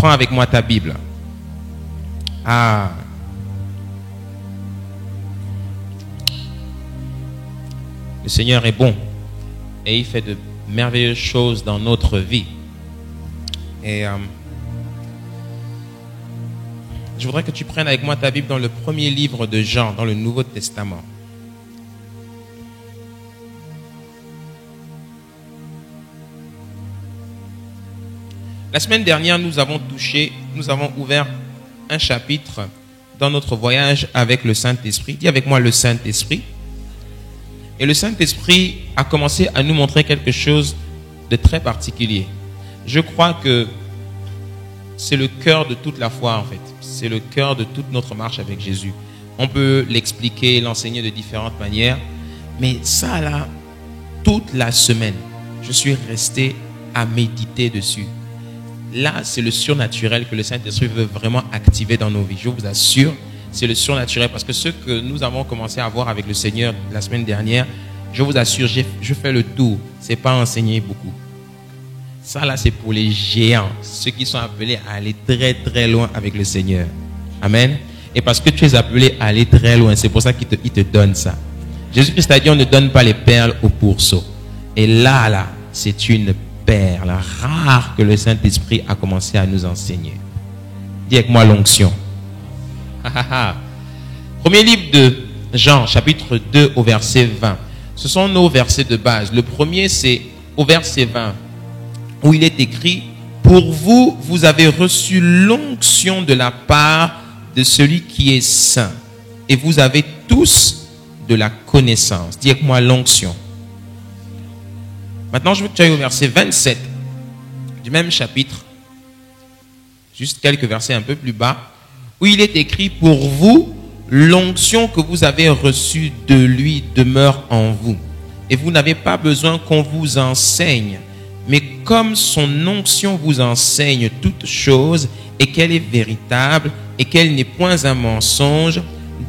Prends avec moi ta Bible. Ah. Le Seigneur est bon et il fait de merveilleuses choses dans notre vie. Et je voudrais que tu prennes avec moi ta Bible dans le premier livre de Jean, dans le Nouveau Testament. La semaine dernière, nous avons ouvert un chapitre dans notre voyage avec le Saint-Esprit. Dis avec moi le Saint-Esprit. Et le Saint-Esprit a commencé à nous montrer quelque chose de très particulier. Je crois que c'est le cœur de toute la foi en fait. C'est le cœur de toute notre marche avec Jésus. On peut l'expliquer, l'enseigner de différentes manières. Mais ça là, toute la semaine, je suis resté à méditer dessus. Là, c'est le surnaturel que le Saint-Esprit veut vraiment activer dans nos vies. Je vous assure, c'est le surnaturel. Parce que ce que nous avons commencé à voir avec le Seigneur la semaine dernière, je vous assure, je fais le tour. Ce n'est pas enseigné beaucoup. Ça, là, c'est pour les géants. Ceux qui sont appelés à aller très, très loin avec le Seigneur. Amen. Et parce que tu es appelé à aller très loin, c'est pour ça qu'il te donne ça. Jésus-Christ a dit, on ne donne pas les perles aux pourceaux. Et là, c'est une perle rare que le Saint-Esprit a commencé à nous enseigner. Dis avec moi l'onction. Premier livre de Jean, chapitre 2 au verset 20. Ce sont nos versets de base. Le premier, c'est au verset 20, où il est écrit, « Pour vous, vous avez reçu l'onction de la part de celui qui est saint, et vous avez tous de la connaissance. » Dis avec moi l'onction. Maintenant, je veux que tu ailles au verset 27 du même chapitre, juste quelques versets un peu plus bas, où il est écrit, « Pour vous, l'onction que vous avez reçue de lui demeure en vous. Et vous n'avez pas besoin qu'on vous enseigne. Mais comme son onction vous enseigne toutes choses, et qu'elle est véritable, et qu'elle n'est point un mensonge,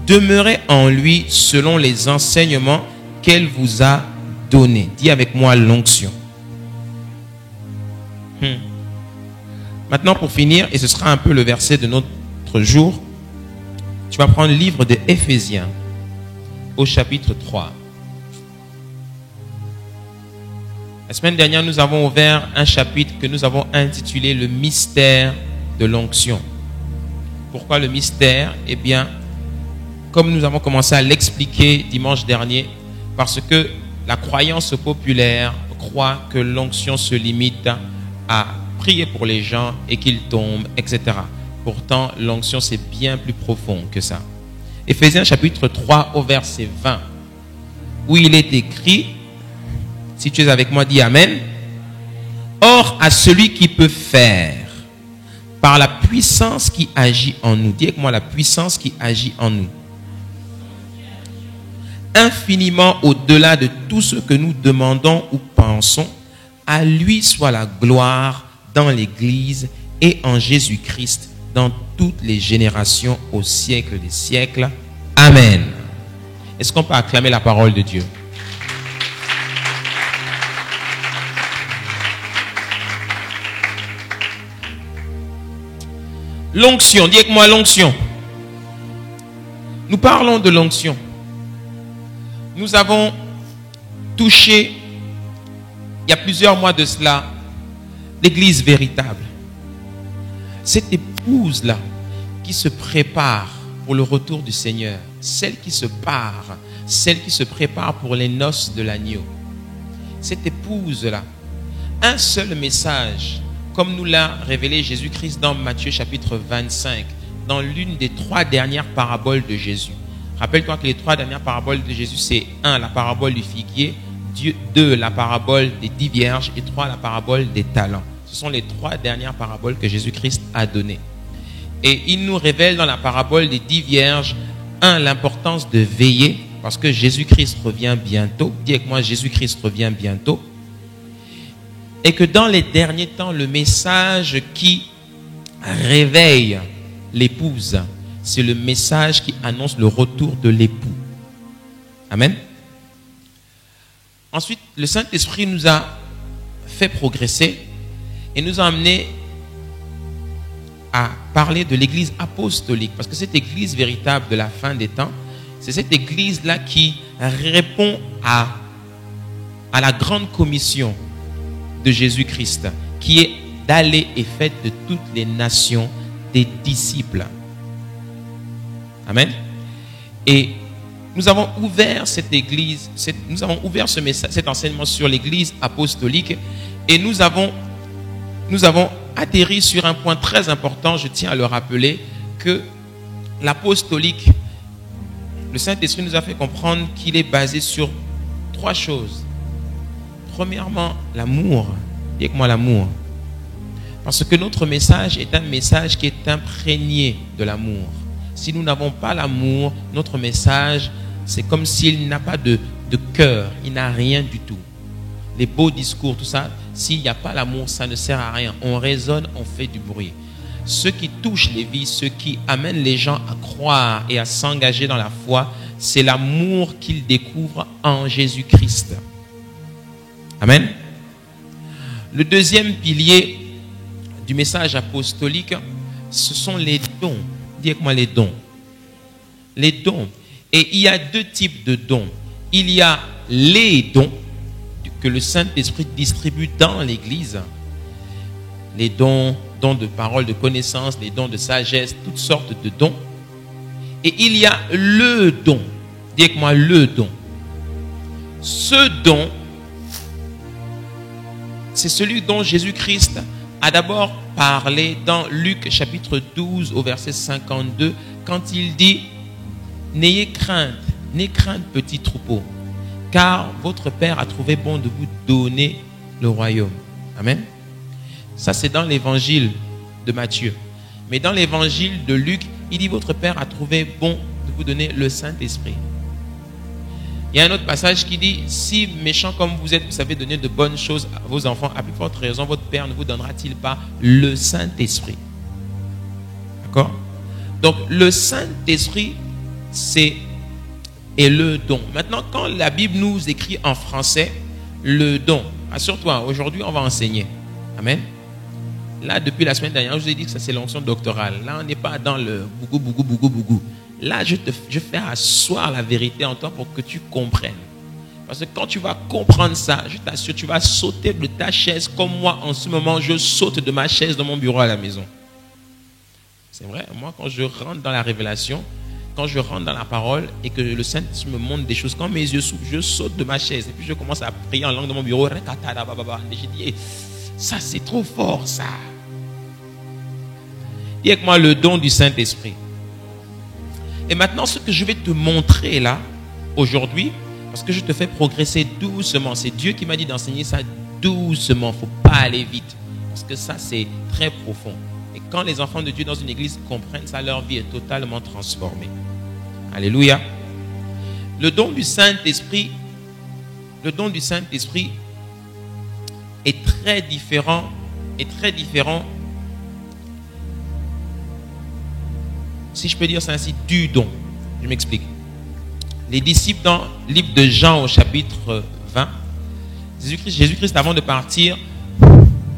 demeurez en lui selon les enseignements qu'elle vous a donnés. » Dis avec moi l'onction. Maintenant, pour finir, et ce sera un peu le verset de notre jour, tu vas prendre le livre de Éphésiens au chapitre 3. La semaine dernière, nous avons ouvert un chapitre que nous avons intitulé « Le mystère de l'onction ». Pourquoi le mystère? Eh bien, comme nous avons commencé à l'expliquer dimanche dernier, parce que la croyance populaire croit que l'onction se limite à prier pour les gens et qu'ils tombent, etc. Pourtant, l'onction, c'est bien plus profond que ça. Éphésiens chapitre 3 au verset 20, où il est écrit, si tu es avec moi, dis Amen. « Or, à celui qui peut faire, par la puissance qui agit en nous. » Dis avec moi la puissance qui agit en nous. Infiniment au-delà de tout ce que nous demandons ou pensons, à lui soit la gloire dans l'Église et en Jésus-Christ dans toutes les générations au siècle des siècles. Amen. Est-ce qu'on peut acclamer la parole de Dieu? L'onction, dis avec moi l'onction. Nous parlons de l'onction. Nous avons touché, il y a plusieurs mois de cela, l'église véritable. Cette épouse-là qui se prépare pour le retour du Seigneur, celle qui se prépare pour les noces de l'agneau. Cette épouse-là, un seul message, comme nous l'a révélé Jésus-Christ dans Matthieu chapitre 25, dans l'une des 3 dernières paraboles de Jésus. Rappelle-toi que les 3 dernières paraboles de Jésus, c'est 1, la parabole du figuier, 2, la parabole des 10 vierges et 3, la parabole des talents. Ce sont les 3 dernières paraboles que Jésus-Christ a données. Et il nous révèle dans la parabole des 10 vierges, 1, l'importance de veiller, parce que Jésus-Christ revient bientôt. Dis avec moi, Jésus-Christ revient bientôt. Et que dans les derniers temps, le message qui réveille l'épouse, c'est le message qui annonce le retour de l'époux. Amen. Ensuite, le Saint-Esprit nous a fait progresser et nous a amené à parler de l'église apostolique, parce que cette église véritable de la fin des temps, c'est cette église-là qui répond à la grande commission de Jésus-Christ, qui est d'aller et faire de toutes les nations des disciples. Amen. Et nous avons ouvert cette église, nous avons ouvert ce message, cet enseignement sur l'église apostolique, et nous avons atterri sur un point très important. Je tiens à le rappeler, que l'apostolique, le Saint-Esprit nous a fait comprendre qu'il est basé sur 3 choses. Premièrement, l'amour. Dis avec moi l'amour. Parce que notre message est un message qui est imprégné de l'amour. Si nous n'avons pas l'amour, notre message, c'est comme s'il n'a pas de cœur, il n'a rien du tout. Les beaux discours, tout ça, s'il n'y a pas l'amour, ça ne sert à rien. On raisonne, on fait du bruit. Ce qui touche les vies, ce qui amène les gens à croire et à s'engager dans la foi, c'est l'amour qu'ils découvrent en Jésus-Christ. Amen. Le deuxième pilier du message apostolique, ce sont les dons. Dis avec moi les dons. Les dons. Et il y a 2 types de dons. Il y a les dons que le Saint-Esprit distribue dans l'Église. Les dons de parole, de connaissance, les dons de sagesse, toutes sortes de dons. Et il y a le don. Dis avec moi le don. Ce don, c'est celui dont Jésus-Christ a d'abord parlé dans Luc chapitre 12 au verset 52, quand il dit « N'ayez crainte petit troupeau, car votre Père a trouvé bon de vous donner le royaume. » Amen. Ça, c'est dans l'évangile de Matthieu. Mais dans l'évangile de Luc, il dit « Votre Père a trouvé bon de vous donner le Saint-Esprit. » Il y a un autre passage qui dit « Si méchant comme vous êtes, vous savez donner de bonnes choses à vos enfants, à plus forte raison, votre Père ne vous donnera-t-il pas le Saint-Esprit » D'accord? Donc, le Saint-Esprit, est le don. Maintenant, quand la Bible nous écrit en français, le don, assure-toi, aujourd'hui, on va enseigner. Amen. Là, depuis la semaine dernière, je vous ai dit que ça, c'est l'onction doctorale. Là, on n'est pas dans le bougou. Là, je fais asseoir la vérité en toi pour que tu comprennes. Parce que quand tu vas comprendre ça, je t'assure, tu vas sauter de ta chaise comme moi en ce moment, je saute de ma chaise dans mon bureau à la maison. C'est vrai, moi, quand je rentre dans la révélation, quand je rentre dans la parole et que le Saint-Esprit me montre des choses, quand mes yeux s'ouvrent, je saute de ma chaise et puis je commence à prier en langue dans mon bureau. Et j'ai dit, ça c'est trop fort, ça. Dis avec moi le don du Saint-Esprit. Et maintenant, ce que je vais te montrer là, aujourd'hui, parce que je te fais progresser doucement. C'est Dieu qui m'a dit d'enseigner ça doucement. Il ne faut pas aller vite. Parce que ça, c'est très profond. Et quand les enfants de Dieu dans une église comprennent ça, leur vie est totalement transformée. Alléluia. Le don du Saint-Esprit est très différent, si je peux dire ça ainsi, du don. Je m'explique. Les disciples dans le livre de Jean au chapitre 20, Jésus-Christ avant de partir,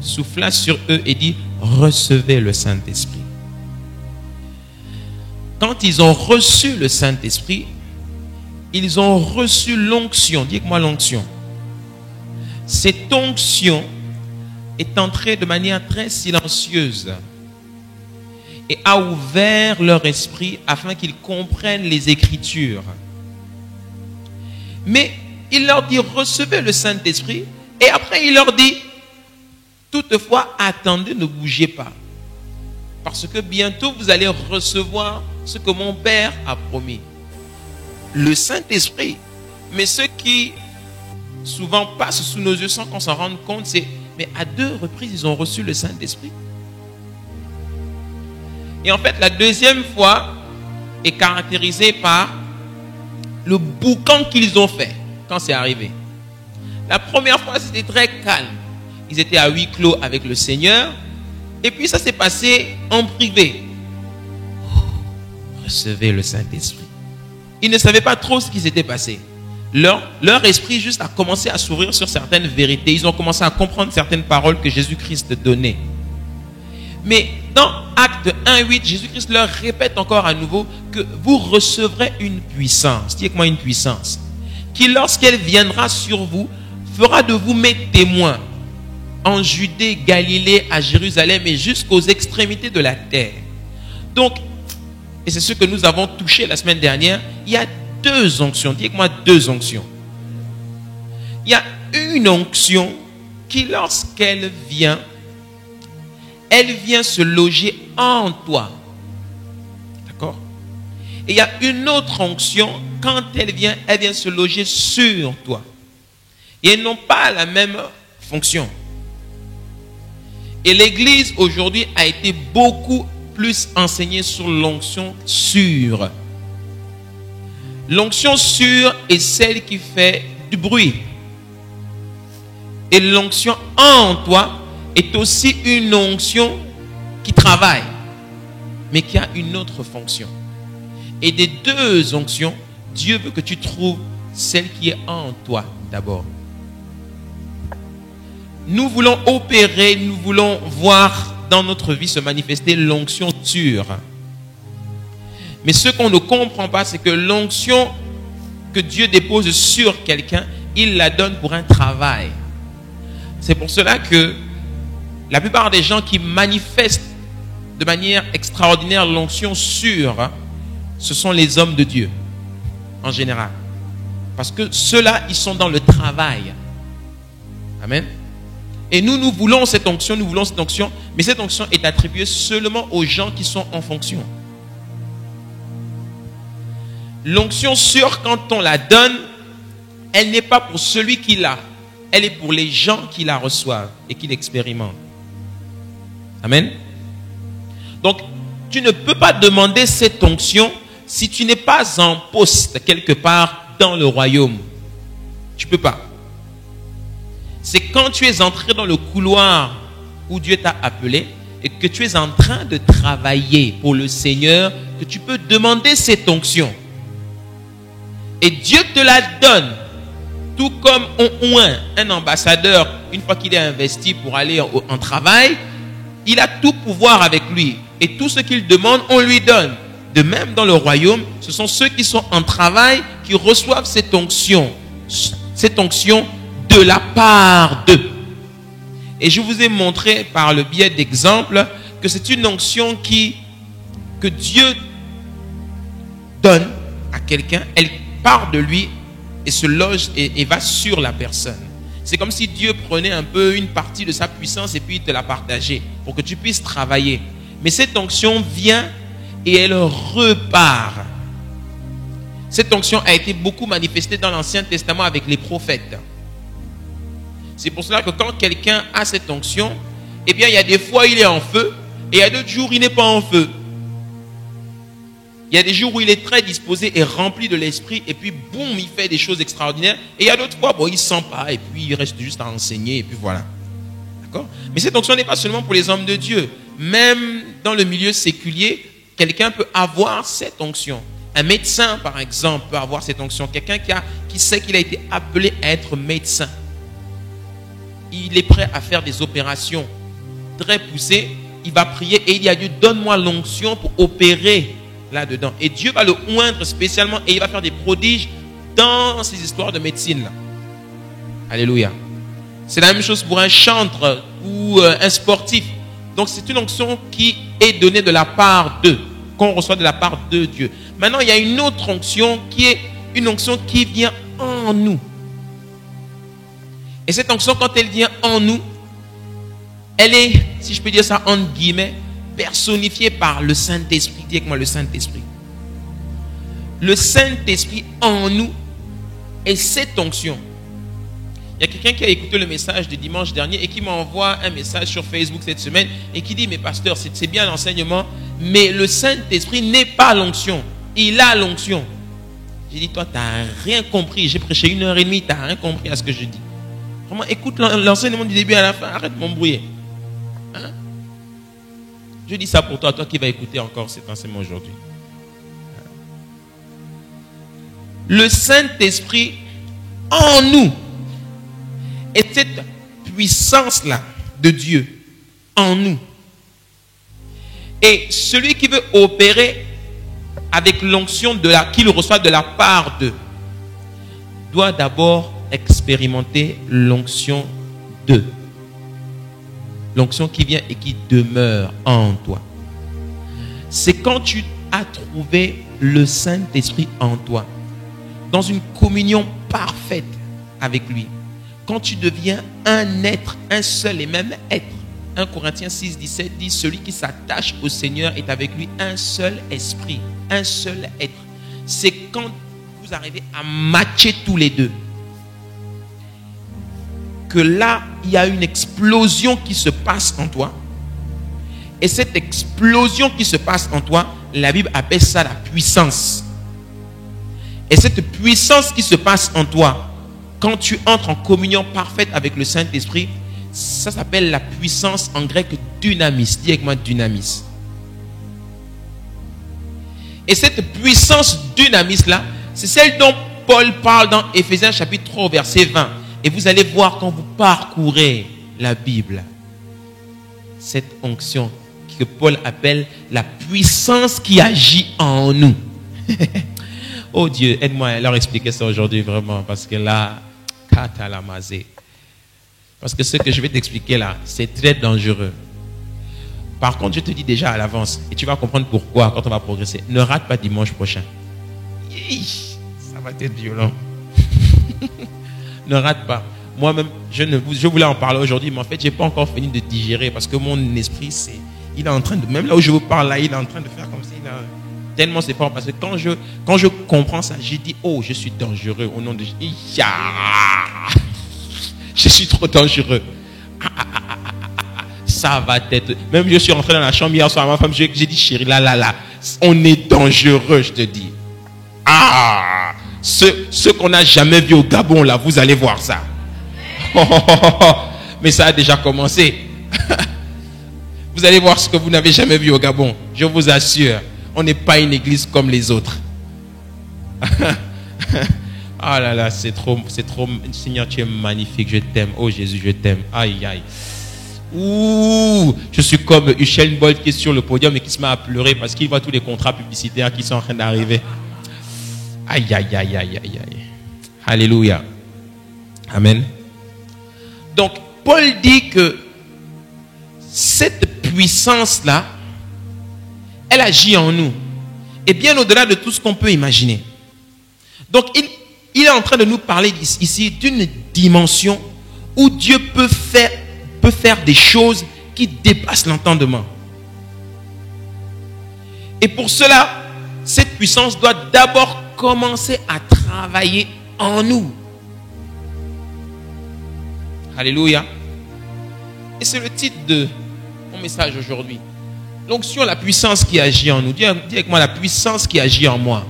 souffla sur eux et dit « Recevez le Saint-Esprit ». Quand ils ont reçu le Saint-Esprit, ils ont reçu l'onction. Dis avec moi l'onction. Cette onction est entrée de manière très silencieuse et a ouvert leur esprit afin qu'ils comprennent les Écritures. Mais il leur dit, recevez le Saint-Esprit, et après il leur dit, toutefois, attendez, ne bougez pas. Parce que bientôt vous allez recevoir ce que mon Père a promis. Le Saint-Esprit. Mais ce qui souvent passe sous nos yeux sans qu'on s'en rende compte, c'est, mais à 2 reprises, ils ont reçu le Saint-Esprit. Et en fait, la deuxième fois est caractérisée par le boucan qu'ils ont fait quand c'est arrivé. La première fois, c'était très calme. Ils étaient à huis clos avec le Seigneur. Et puis, ça s'est passé en privé. Recevez le Saint-Esprit. Ils ne savaient pas trop ce qui s'était passé. Leur esprit juste a commencé à s'ouvrir sur certaines vérités. Ils ont commencé à comprendre certaines paroles que Jésus-Christ donnait. Mais dans Acte 1:8, Jésus-Christ leur répète encore à nouveau que vous recevrez une puissance. Dis avec moi, une puissance. Qui, lorsqu'elle viendra sur vous, fera de vous mes témoins en Judée, Galilée, à Jérusalem et jusqu'aux extrémités de la terre. Donc, et c'est ce que nous avons touché la semaine dernière, il y a deux onctions. Dis avec moi, deux onctions. Il y a une onction qui, lorsqu'elle vient, elle vient se loger en toi. D'accord? Et il y a une autre onction, quand elle vient se loger sur toi. Et elles n'ont pas la même fonction. Et l'Église aujourd'hui a été beaucoup plus enseignée sur l'onction sur. L'onction sur est celle qui fait du bruit. Et l'onction en toi est aussi une onction qui travaille, mais qui a une autre fonction. Et des deux onctions, Dieu veut que tu trouves celle qui est en toi d'abord. Nous voulons opérer, nous voulons voir dans notre vie se manifester l'onction sur. Mais ce qu'on ne comprend pas, c'est que l'onction que Dieu dépose sur quelqu'un, il la donne pour un travail. C'est pour cela que la plupart des gens qui manifestent de manière extraordinaire l'onction sur, ce sont les hommes de Dieu, en général. Parce que ceux-là, ils sont dans le travail. Amen. Et nous voulons cette onction, mais cette onction est attribuée seulement aux gens qui sont en fonction. L'onction sur, quand on la donne, elle n'est pas pour celui qui l'a. Elle est pour les gens qui la reçoivent et qui l'expérimentent. Amen. Donc, tu ne peux pas demander cette onction si tu n'es pas en poste quelque part dans le royaume. Tu ne peux pas. C'est quand tu es entré dans le couloir où Dieu t'a appelé et que tu es en train de travailler pour le Seigneur que tu peux demander cette onction. Et Dieu te la donne. Tout comme on oint un ambassadeur, une fois qu'il est investi pour aller en travail, il a tout pouvoir avec lui. Et tout ce qu'il demande, on lui donne. De même, dans le royaume, ce sont ceux qui sont en travail qui reçoivent cette onction de la part d'eux. Et je vous ai montré par le biais d'exemples que c'est une onction que Dieu donne à quelqu'un. Elle part de lui et se loge et va sur la personne. C'est comme si Dieu prenait un peu une partie de sa puissance et puis il te la partageait pour que tu puisses travailler. Mais cette onction vient et elle repart. Cette onction a été beaucoup manifestée dans l'Ancien Testament avec les prophètes. C'est pour cela que quand quelqu'un a cette onction, eh bien il y a des fois il est en feu et il y a d'autres jours il n'est pas en feu. Il y a des jours où il est très disposé et rempli de l'esprit et puis boum, il fait des choses extraordinaires. Et il y a d'autres fois, il ne sent pas et puis il reste juste à enseigner et puis voilà. D'accord? Mais cette onction n'est pas seulement pour les hommes de Dieu. Même dans le milieu séculier, quelqu'un peut avoir cette onction. Un médecin, par exemple, peut avoir cette onction. Quelqu'un qui sait qu'il a été appelé à être médecin. Il est prêt à faire des opérations très poussées. Il va prier et il dit à Dieu, donne-moi l'onction pour opérer là-dedans. Et Dieu va le oindre spécialement et il va faire des prodiges dans ces histoires de médecine là. Alléluia. C'est la même chose pour un chantre ou un sportif. Donc c'est une onction qui est donnée de la part d'eux, qu'on reçoit de la part de Dieu. Maintenant, il y a une autre onction qui est une onction qui vient en nous. Et cette onction, quand elle vient en nous, elle est, si je peux dire ça entre guillemets, personnifiée par le Saint-Esprit. Dis avec moi le Saint-Esprit. Le Saint-Esprit en nous est cette onction. Il y a quelqu'un qui a écouté le message de dimanche dernier et qui m'envoie un message sur Facebook cette semaine et qui dit, mais pasteur, c'est bien l'enseignement, mais le Saint-Esprit n'est pas l'onction. Il a l'onction. J'ai dit, toi, tu n'as rien compris. J'ai prêché 1h30, tu n'as rien compris à ce que je dis. Vraiment, écoute l'enseignement du début à la fin, arrête de m'embrouiller. Hein? Je dis ça pour toi, toi qui vas écouter encore cet enseignement aujourd'hui. Le Saint-Esprit en nous est cette puissance-là de Dieu en nous. Et celui qui veut opérer avec l'onction qu'il reçoit de la part d'eux doit d'abord expérimenter l'onction d'eux. L'onction qui vient et qui demeure en toi. C'est quand tu as trouvé le Saint-Esprit en toi, dans une communion parfaite avec lui. Quand tu deviens un être, un seul et même être. 1 Corinthiens 6, 17 dit, celui qui s'attache au Seigneur est avec lui un seul esprit, un seul être. C'est quand vous arrivez à matcher tous les deux que là, il y a une explosion qui se passe en toi. Et cette explosion qui se passe en toi, la Bible appelle ça la puissance. Et cette puissance qui se passe en toi, quand tu entres en communion parfaite avec le Saint-Esprit, ça s'appelle la puissance en grec dynamis. Dis avec moi dynamis. Et cette puissance dynamis là, c'est celle dont Paul parle dans Éphésiens chapitre 3 verset 20. Et vous allez voir quand vous parcourez la Bible, cette onction que Paul appelle la puissance qui agit en nous. Oh Dieu, aide-moi à leur expliquer ça aujourd'hui vraiment, parce que là, katalamazé. Parce que ce que je vais t'expliquer là, c'est très dangereux. Par contre, je te dis déjà à l'avance, et tu vas comprendre pourquoi quand on va progresser. Ne rate pas dimanche prochain. Ça va être violent. Ne rate pas. Moi-même, je voulais en parler aujourd'hui, mais en fait, je n'ai pas encore fini de digérer parce que mon esprit, il est en train de, même là où je vous parle là, il est en train de faire comme ça. Tellement c'est fort parce que quand je comprends ça, j'ai dit, oh, je suis dangereux au nom de Jésus. Je suis trop dangereux. Ça va être. Même je suis rentré dans la chambre hier soir à ma femme, j'ai dit, chérie, là, on est dangereux, je te dis. Ce qu'on n'a jamais vu au Gabon, là, vous allez voir ça. Mais ça a déjà commencé. Vous allez voir ce que vous n'avez jamais vu au Gabon. Je vous assure, on n'est pas une église comme les autres. Ah là là, c'est trop. Seigneur, tu es magnifique, je t'aime. Oh Jésus, je t'aime. Aïe, aïe. Ouh, je suis comme Usain Bolt qui est sur le podium et qui se met à pleurer parce qu'il voit tous les contrats publicitaires qui sont en train d'arriver. Aïe, aïe, aïe, aïe, aïe, aïe. Alléluia. Amen. Donc, Paul dit que cette puissance-là, elle agit en nous. Et bien au-delà de tout ce qu'on peut imaginer. Donc, il est en train de nous parler ici d'une dimension où Dieu peut faire des choses qui dépassent l'entendement. Et pour cela, cette puissance doit d'abord commencer à travailler en nous. Alléluia. Et c'est le titre de mon message aujourd'hui. L'onction, la puissance qui agit en nous. Dis avec moi, la puissance qui agit en moi.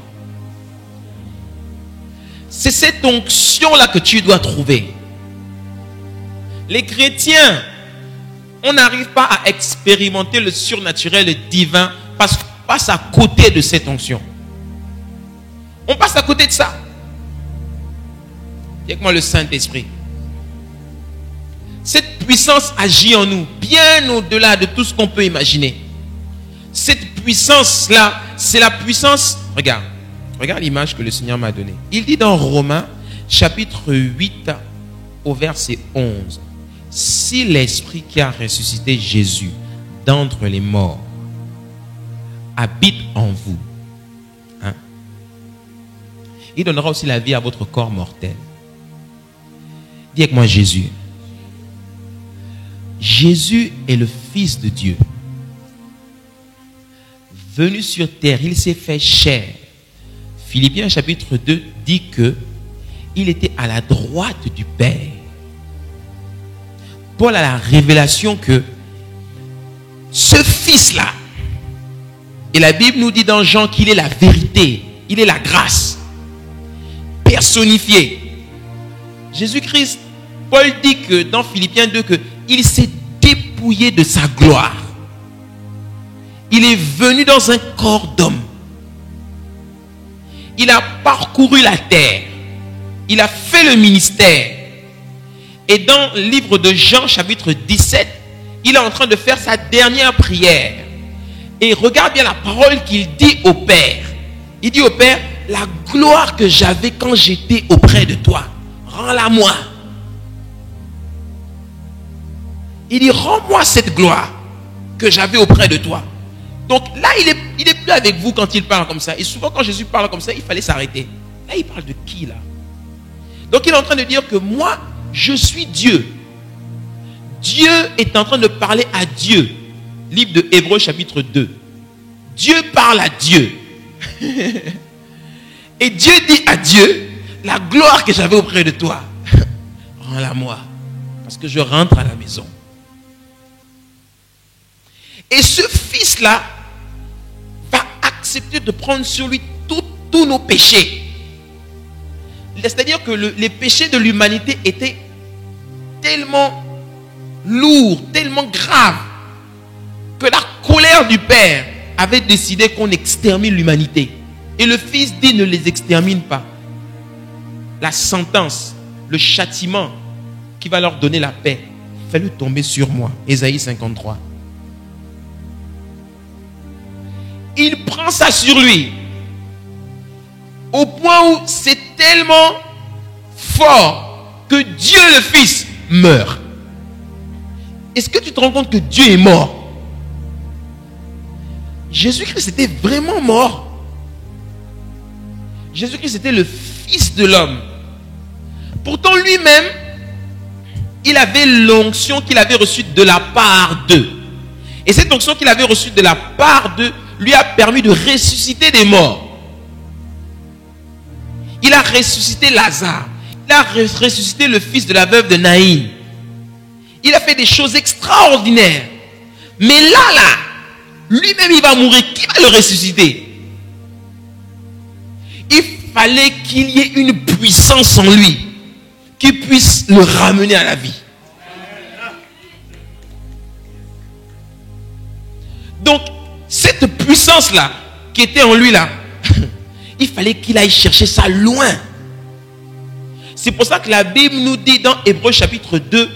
C'est cette onction-là que tu dois trouver. Les chrétiens, on n'arrive pas à expérimenter le surnaturel, le divin, parce qu'on passe à côté de cette onction. On passe à côté de ça. Dis avec moi le Saint-Esprit. Cette puissance agit en nous, bien au-delà de tout ce qu'on peut imaginer. Cette puissance-là, c'est la puissance... Regarde l'image que le Seigneur m'a donnée. Il dit dans Romains, chapitre 8, au verset 11. Si l'Esprit qui a ressuscité Jésus d'entre les morts habite en vous, hein, il donnera aussi la vie à votre corps mortel. Dis avec moi Jésus. Jésus est le Fils de Dieu. Venu sur terre, il s'est fait chair. Philippiens chapitre 2 dit que il était à la droite du Père. Paul a la révélation que ce Fils-là, et la Bible nous dit dans Jean qu'il est la vérité, il est la grâce, personnifiée. Jésus-Christ, Paul dit que dans Philippiens 2 qu'il s'est dépouillé de sa gloire. Il est venu dans un corps d'homme. Il a parcouru la terre. Il a fait le ministère. Et dans le livre de Jean, chapitre 17, il est en train de faire sa dernière prière. Et regarde bien la parole qu'il dit au Père. Il dit au Père, la gloire que j'avais quand j'étais auprès de toi, rends-la moi. Il dit, rends-moi cette gloire que j'avais auprès de toi. Donc là, il est plus avec vous quand il parle comme ça. Et souvent, quand Jésus parle comme ça, il fallait s'arrêter. Là, il parle de qui, là? Donc, il est en train de dire que moi, je suis Dieu. Dieu est en train de parler à Dieu. Livre de Hébreux, chapitre 2. Dieu parle à Dieu. Et Dieu dit à Dieu, la gloire que j'avais auprès de toi, rends-la moi. Parce que je rentre à la maison. Et ce fils-là va accepter de prendre sur lui tous nos péchés. C'est-à-dire que les péchés de l'humanité étaient tellement lourds, tellement graves, que la colère du Père avait décidé qu'on extermine l'humanité. Et le Fils dit, ne les extermine pas. La sentence, le châtiment qui va leur donner la paix, fais-le tomber sur moi. Ésaïe 53. Il prend ça sur lui. Au point où c'est tellement fort que Dieu le Fils meurt. Est-ce que tu te rends compte que Dieu est mort? Jésus-Christ était vraiment mort. Jésus-Christ était le Fils de l'homme. Pourtant lui-même, il avait l'onction qu'il avait reçue de la part d'eux. Et cette onction qu'il avait reçue de la part d'eux lui a permis de ressusciter des morts. Il a ressuscité Lazare. Il a ressuscité le fils de la veuve de Naïm. Il a fait des choses extraordinaires. Mais là, lui-même il va mourir. Qui va le ressusciter? Il fallait qu'il y ait une puissance en lui qui puisse le ramener à la vie. Donc, cette puissance-là qui était en lui là, il fallait qu'il aille chercher ça loin. C'est pour ça que la Bible nous dit dans Hébreux chapitre 2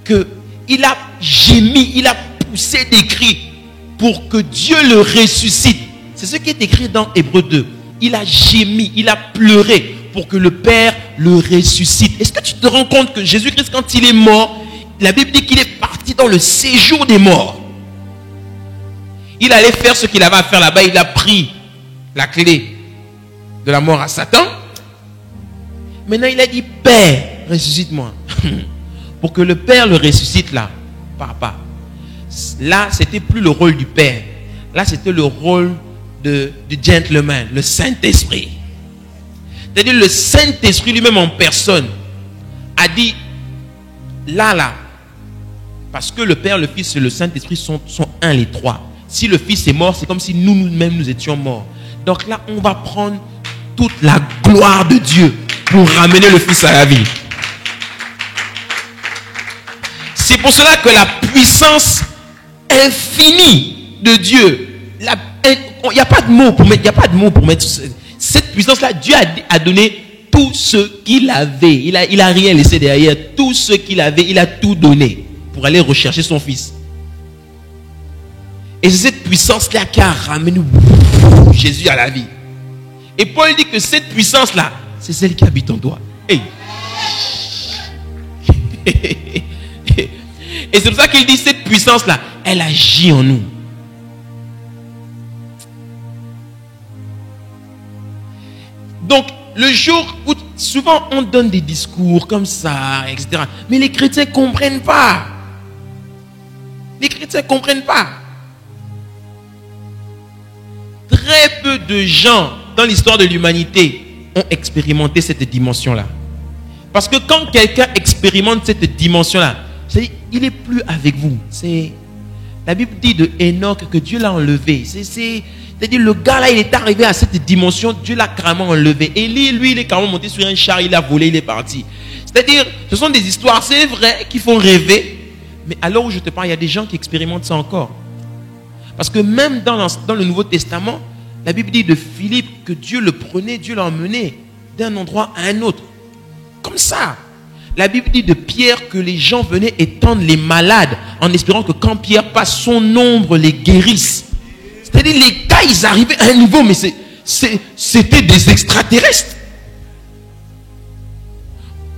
qu'il a gémi, il a poussé des cris pour que Dieu le ressuscite. C'est ce qui est écrit dans Hébreux 2. Il a gémi, il a pleuré pour que le Père le ressuscite. Est-ce que tu te rends compte que Jésus-Christ, quand il est mort, la Bible dit qu'il est parti dans le séjour des morts. Il allait faire ce qu'il avait à faire là-bas. Il a pris la clé de la mort à Satan. Maintenant, il a dit, Père, ressuscite-moi. Pour que le Père le ressuscite là. Papa. Là, c'était plus le rôle du Père. Là, c'était le rôle du gentleman, le Saint-Esprit. C'est-à-dire le Saint-Esprit lui-même en personne a dit, là, parce que le Père, le Fils et le Saint-Esprit sont un les trois. Si le Fils est mort, c'est comme si nous-mêmes nous étions morts. Donc là, on va prendre toute la gloire de Dieu pour ramener le Fils à la vie. C'est pour cela que la puissance infinie de Dieu, il n'y a pas de mots pour mettre, cette puissance-là. Dieu a donné tout ce qu'il avait. Il a rien laissé derrière. Tout ce qu'il avait, il a tout donné pour aller rechercher son Fils. Et c'est cette puissance-là qui a ramené Jésus à la vie. Et Paul dit que cette puissance-là, c'est celle qui habite en toi. Hey. Et c'est pour ça qu'il dit cette puissance-là, elle agit en nous. Donc, le jour où souvent on donne des discours comme ça, etc. Mais les chrétiens ne comprennent pas. Les chrétiens ne comprennent pas. Très peu de gens dans l'histoire de l'humanité ont expérimenté cette dimension-là. Parce que quand quelqu'un expérimente cette dimension-là, c'est-à-dire, il n'est plus avec vous. La Bible dit de Enoch que Dieu l'a enlevé. C'est-à-dire, le gars là, il est arrivé à cette dimension, Dieu l'a carrément enlevé. Élie, lui, il est carrément monté sur un char, il a volé, il est parti. C'est-à-dire, ce sont des histoires, c'est vrai, qui font rêver. Mais à l'heure où je te parle, il y a des gens qui expérimentent ça encore. Parce que même dans le Nouveau Testament, la Bible dit de Philippe que Dieu le prenait, Dieu l'emmenait d'un endroit à un autre. Comme ça. La Bible dit de Pierre que les gens venaient étendre les malades en espérant que quand Pierre passe, son ombre les guérisse. C'est-à-dire, les gars, ils arrivaient à un niveau, mais c'était des extraterrestres.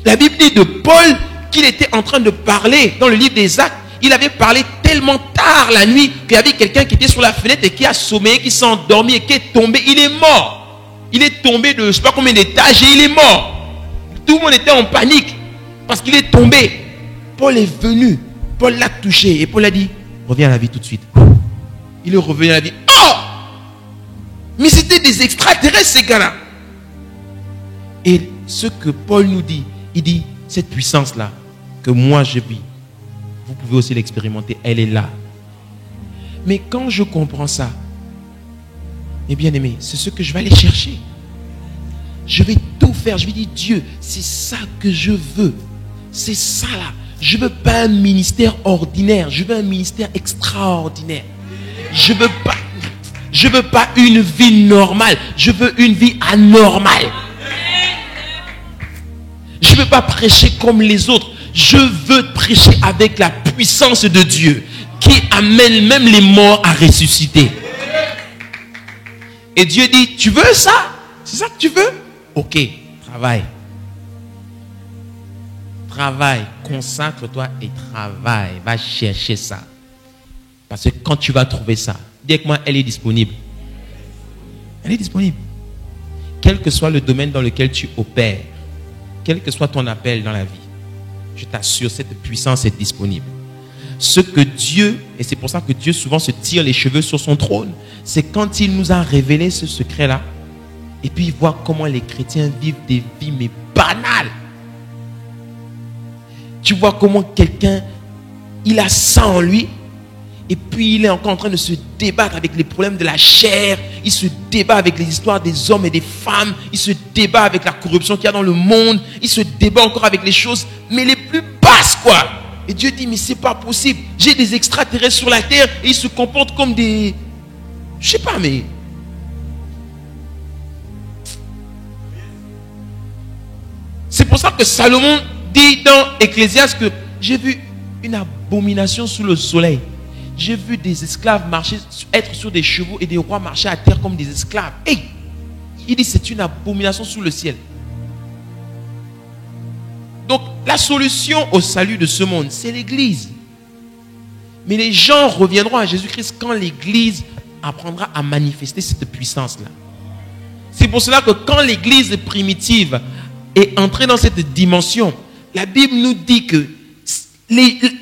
La Bible dit de Paul qu'il était en train de parler dans le livre des Actes. Il avait parlé tellement tard la nuit qu'il y avait quelqu'un qui était sur la fenêtre et qui a sommeillé, qui s'est endormi et qui est tombé. Il est mort. Il est tombé de je ne sais pas combien d'étages et il est mort. Tout le monde était en panique parce qu'il est tombé. Paul est venu. Paul l'a touché et Paul a dit, reviens à la vie tout de suite. Il est revenu à la vie. Oh! Mais c'était des extraterrestres ces gars-là. Et ce que Paul nous dit, il dit, cette puissance-là que moi je vis, vous pouvez aussi l'expérimenter, elle est là. Mais quand je comprends ça, mes bien-aimés, c'est ce que je vais aller chercher. Je vais tout faire. Je vais dire, Dieu, c'est ça que je veux. C'est ça là. Je ne veux pas un ministère ordinaire. Je veux un ministère extraordinaire. Je veux pas une vie normale. Je veux une vie anormale. Je ne veux pas prêcher comme les autres. Je veux prêcher avec la puissance de Dieu qui amène même les morts à ressusciter. Et Dieu dit, tu veux ça? C'est ça que tu veux? Ok, travaille. Travaille, consacre-toi et travaille. Va chercher ça. Parce que quand tu vas trouver ça, dis avec moi, elle est disponible. Elle est disponible. Quel que soit le domaine dans lequel tu opères, quel que soit ton appel dans la vie, je t'assure, cette puissance est disponible. Ce que Dieu, et c'est pour ça que Dieu souvent se tire les cheveux sur son trône, c'est quand il nous a révélé ce secret-là, et puis il voit comment les chrétiens vivent des vies mais banales. Tu vois comment quelqu'un, il a ça en lui, et puis il est encore en train de se débattre avec les problèmes de la chair. Il se débat avec les histoires des hommes et des femmes. Il se débat avec la corruption qu'il y a dans le monde. Il se débat encore avec les choses, mais les plus basses, quoi. Et Dieu dit, mais c'est pas possible. J'ai des extraterrestres sur la terre et ils se comportent comme des... Je sais pas, mais... C'est pour ça que Salomon dit dans Ecclésiaste que j'ai vu une abomination sous le soleil. J'ai vu des esclaves marcher, être sur des chevaux et des rois marcher à terre comme des esclaves. Hey! Il dit c'est une abomination sous le ciel. Donc la solution au salut de ce monde, c'est l'Église. Mais les gens reviendront à Jésus-Christ quand l'Église apprendra à manifester cette puissance-là. C'est pour cela que quand l'Église primitive est entrée dans cette dimension, la Bible nous dit que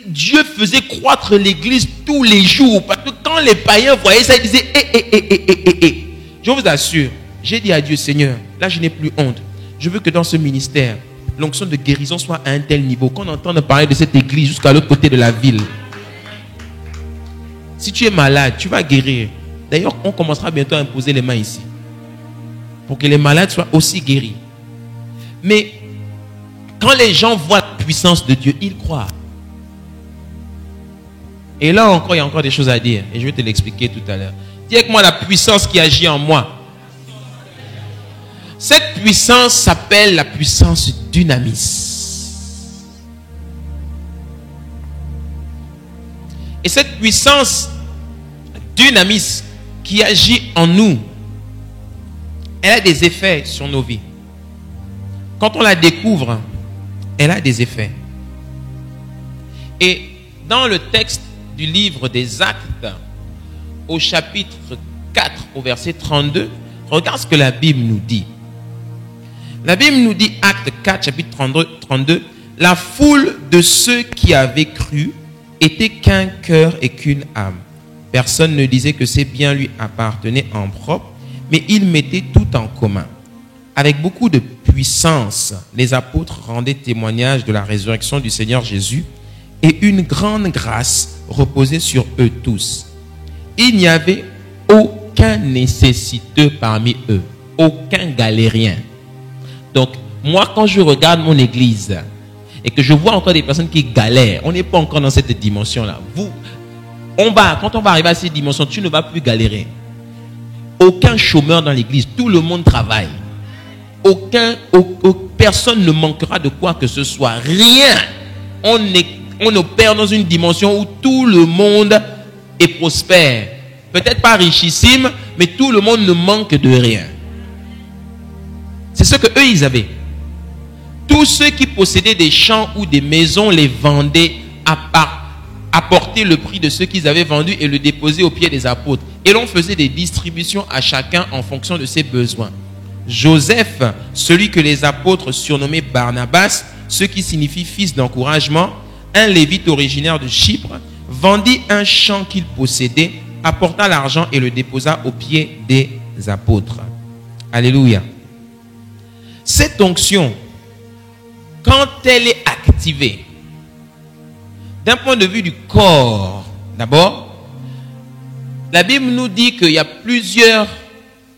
Dieu faisait croître l'église tous les jours. Parce que quand les païens voyaient ça, ils disaient Je vous assure, j'ai dit à Dieu, Seigneur, là je n'ai plus honte. Je veux que dans ce ministère, l'onction de guérison soit à un tel niveau qu'on entende parler de cette église jusqu'à l'autre côté de la ville. Si tu es malade, tu vas guérir. D'ailleurs, on commencera bientôt à imposer les mains ici. Pour que les malades soient aussi guéris. Mais quand les gens voient la puissance de Dieu, ils croient. Et là encore, il y a encore des choses à dire. Et je vais te l'expliquer tout à l'heure. Dis avec moi la puissance qui agit en moi. Cette puissance s'appelle la puissance dunamis. Et cette puissance dunamis qui agit en nous, elle a des effets sur nos vies. Quand on la découvre, elle a des effets. Et dans le texte du livre des Actes, au chapitre 4, au verset 32, regarde ce que la Bible nous dit. La Bible nous dit, Acte 4, chapitre 32, la foule de ceux qui avaient cru était qu'un cœur et qu'une âme. Personne ne disait que ces biens lui appartenaient en propre, mais ils mettaient tout en commun. Avec beaucoup de puissance, les apôtres rendaient témoignage de la résurrection du Seigneur Jésus, et une grande grâce reposait sur eux tous. Il n'y avait aucun nécessiteux parmi eux, aucun galérien. Donc, moi, quand je regarde mon église et que je vois encore des personnes qui galèrent, on n'est pas encore dans cette dimension-là. Quand on va arriver à cette dimension, tu ne vas plus galérer. Aucun chômeur dans l'église, tout le monde travaille. Personne ne manquera de quoi que ce soit. Rien. On opère dans une dimension où tout le monde est prospère. Peut-être pas richissime, mais tout le monde ne manque de rien. C'est ce que eux ils avaient. Tous ceux qui possédaient des champs ou des maisons les vendaient apporter le prix de ce qu'ils avaient vendu et le déposer aux pieds des apôtres. Et l'on faisait des distributions à chacun en fonction de ses besoins. Joseph, celui que les apôtres surnommaient Barnabas, ce qui signifie fils d'encouragement, un lévite originaire de Chypre, vendit un champ qu'il possédait, apporta l'argent et le déposa aux pieds des apôtres. Alléluia. Cette onction, quand elle est activée, d'un point de vue du corps, d'abord, la Bible nous dit qu'il y a plusieurs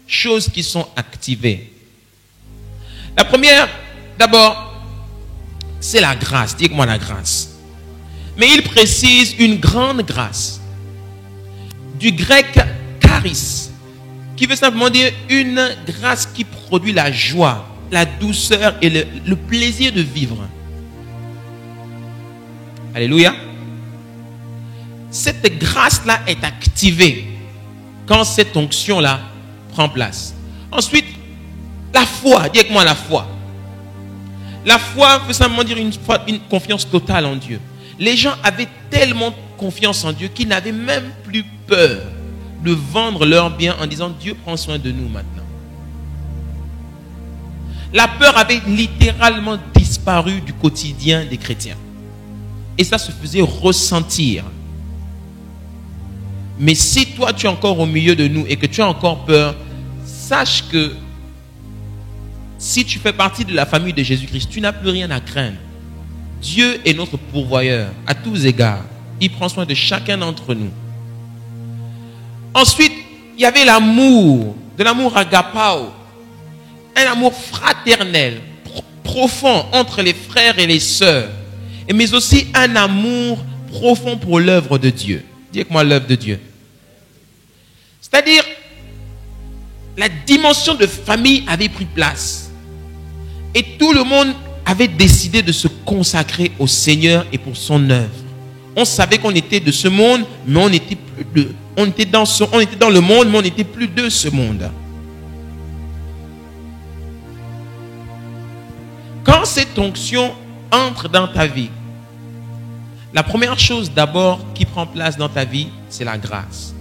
choses qui sont activées. La première, d'abord, c'est la grâce. Dites-moi la grâce. Mais il précise une grande grâce. Du grec charis, qui veut simplement dire une grâce qui produit la joie, la douceur et le plaisir de vivre. Alléluia. Cette grâce-là est activée quand cette onction-là prend place. Ensuite, la foi. Dites-moi la foi. La foi veut simplement dire une confiance totale en Dieu. Les gens avaient tellement confiance en Dieu qu'ils n'avaient même plus peur de vendre leurs biens en disant Dieu prend soin de nous maintenant. La peur avait littéralement disparu du quotidien des chrétiens. Et ça se faisait ressentir. Mais si toi tu es encore au milieu de nous et que tu as encore peur, sache que si tu fais partie de la famille de Jésus-Christ, tu n'as plus rien à craindre. Dieu est notre pourvoyeur à tous égards. Il prend soin de chacun d'entre nous. Ensuite, il y avait l'amour, de l'amour agapao, un amour fraternel, profond entre les frères et les sœurs, mais aussi un amour profond pour l'œuvre de Dieu. Dites-moi l'œuvre de Dieu. C'est-à-dire, la dimension de famille avait pris place. Et tout le monde avait décidé de se consacrer au Seigneur et pour son œuvre. On savait qu'on était de ce monde, mais on était dans le monde, mais on n'était plus de ce monde. Quand cette onction entre dans ta vie, la première chose d'abord qui prend place dans ta vie, c'est la grâce.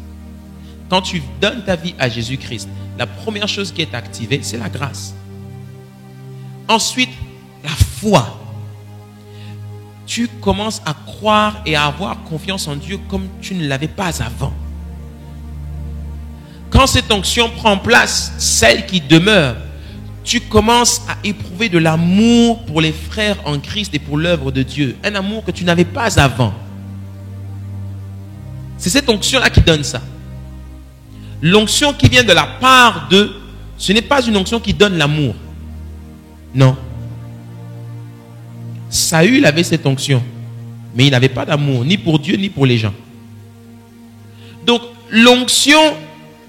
Quand tu donnes ta vie à Jésus-Christ, la première chose qui est activée, c'est la grâce. Ensuite, la foi. Tu commences à croire et à avoir confiance en Dieu comme tu ne l'avais pas avant. Quand cette onction prend place, celle qui demeure, tu commences à éprouver de l'amour pour les frères en Christ et pour l'œuvre de Dieu. Un amour que tu n'avais pas avant. C'est cette onction-là qui donne ça. L'onction qui vient de la part de, ce n'est pas une onction qui donne l'amour. Non. Saül avait cette onction, mais il n'avait pas d'amour, ni pour Dieu, ni pour les gens. Donc, l'onction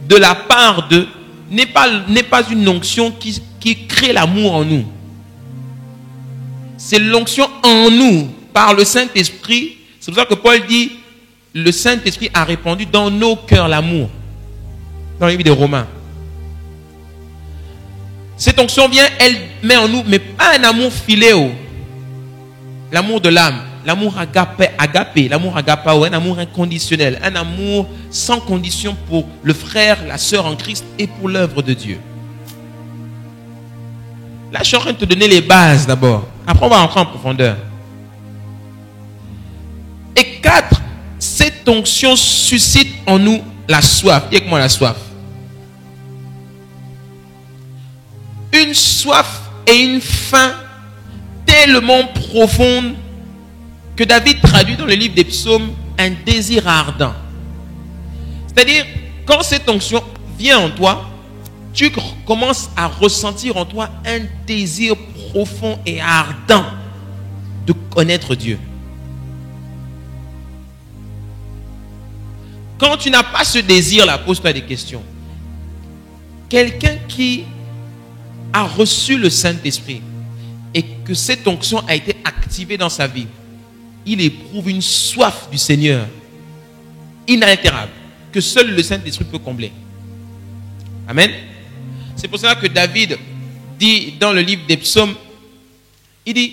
de la part de n'est pas une onction qui crée l'amour en nous. C'est l'onction en nous, par le Saint-Esprit. C'est pour ça que Paul dit, le Saint-Esprit a répandu dans nos cœurs l'amour. Dans le livre des Romains. Cette onction vient, elle met en nous, mais pas un amour philéo. L'amour de l'âme, l'amour agapé, l'amour agapao, un amour inconditionnel, un amour sans condition pour le frère, la sœur en Christ et pour l'œuvre de Dieu. Là, je suis en train de te donner les bases d'abord. Après, on va entrer en profondeur. Et 4, cette onction suscite en nous la soif. Dis-moi la soif. Une soif et une faim tellement profonde que David traduit dans le livre des psaumes un désir ardent. C'est-à-dire, quand cette onction vient en toi, tu commences à ressentir en toi un désir profond et ardent de connaître Dieu. Quand tu n'as pas ce désir-là, pose-toi des questions. Quelqu'un qui a reçu le Saint-Esprit et que cette onction a été activée dans sa vie, il éprouve une soif du Seigneur inaltérable. que seul le Saint-Esprit peut combler. Amen. C'est pour cela que David dit dans le livre des psaumes, il dit,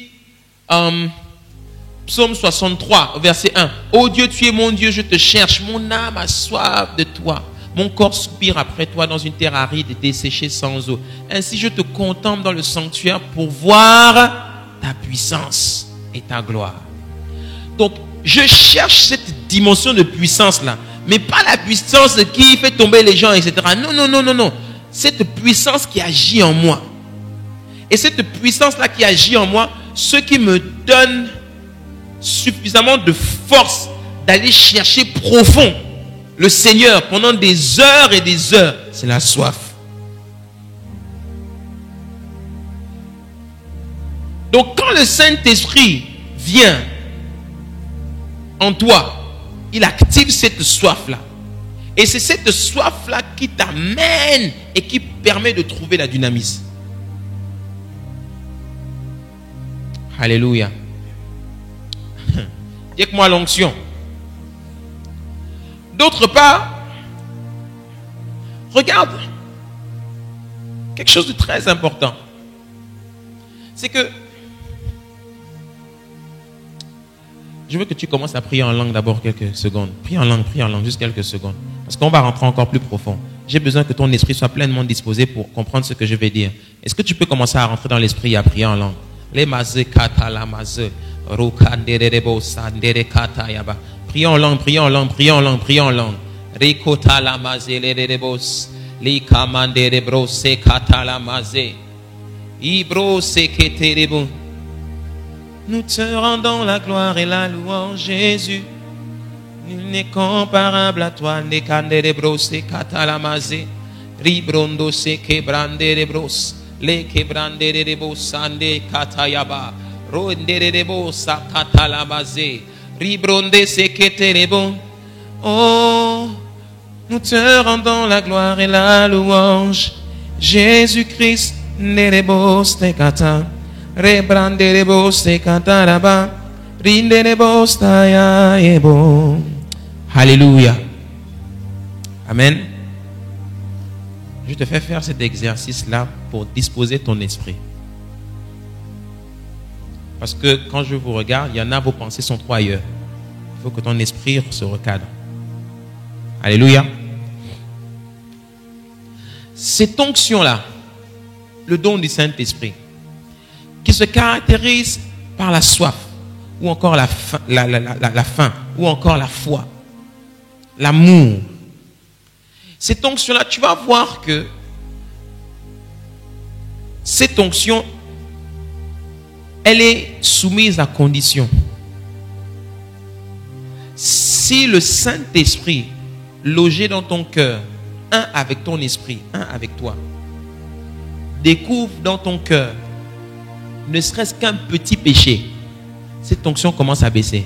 psaume 63, verset 1, « Ô Dieu, tu es mon Dieu, je te cherche, mon âme a soif de toi. Mon corps soupire après toi dans une terre aride et desséchée sans eau. Ainsi je te contemple dans le sanctuaire pour voir ta puissance et ta gloire. » Donc, je cherche cette dimension de puissance-là, mais pas la puissance qui fait tomber les gens, etc. Non, non, non, non, non. Cette puissance qui agit en moi. Et cette puissance-là qui agit en moi, ce qui me donne suffisamment de force d'aller chercher profond le Seigneur pendant des heures et des heures, c'est la soif. Donc quand le Saint-Esprit vient en toi, il active cette soif-là. Et c'est cette soif-là qui t'amène et qui permet de trouver la dynamisme. Alléluia. Dis que moi l'onction. D'autre part, regarde, quelque chose de très important, c'est que je veux que tu commences à prier en langue d'abord quelques secondes. Prie en langue, juste quelques secondes. Parce qu'on va rentrer encore plus profond. J'ai besoin que ton esprit soit pleinement disposé pour comprendre ce que je vais dire. Est-ce que tu peux commencer à rentrer dans l'esprit et à prier en langue? Les mazé kata la mazé, rokanderebo sandere kata yaba. Prions en langue, prions en langue, prions en langue, prions en langue. Rikota la mazé les rebos, li kamanderebro se kata la mazé. Ibro se keterebo. Nous te rendons la gloire et la louange, Jésus. Nul n'est comparable à toi. Nekanderebro se kata la mazé. Ribrondo se quebranderebros. Le quebranderebos sande kata yaba. Ronderebos sa kata la mazé. Ribronde se keterebo. Oh, nous te rendons la gloire et la louange, Jésus-Christ. Nerebos te kata. Rebranderebos te kata laba. Rinderebos ta ya ebo. Alléluia. Amen. Je te fais faire cet exercice-là pour disposer ton esprit. Parce que quand je vous regarde, il y en a, vos pensées sont trop ailleurs. Il faut que ton esprit se recadre. Alléluia. Cette onction-là, le don du Saint-Esprit, qui se caractérise par la soif, ou encore la faim, ou encore la foi, l'amour. Cette onction-là, tu vas voir que cette onction, elle est soumise à condition. Si le Saint-Esprit, logé dans ton cœur, un avec ton esprit, un avec toi, découvre dans ton cœur, ne serait-ce qu'un petit péché, cette onction commence à baisser.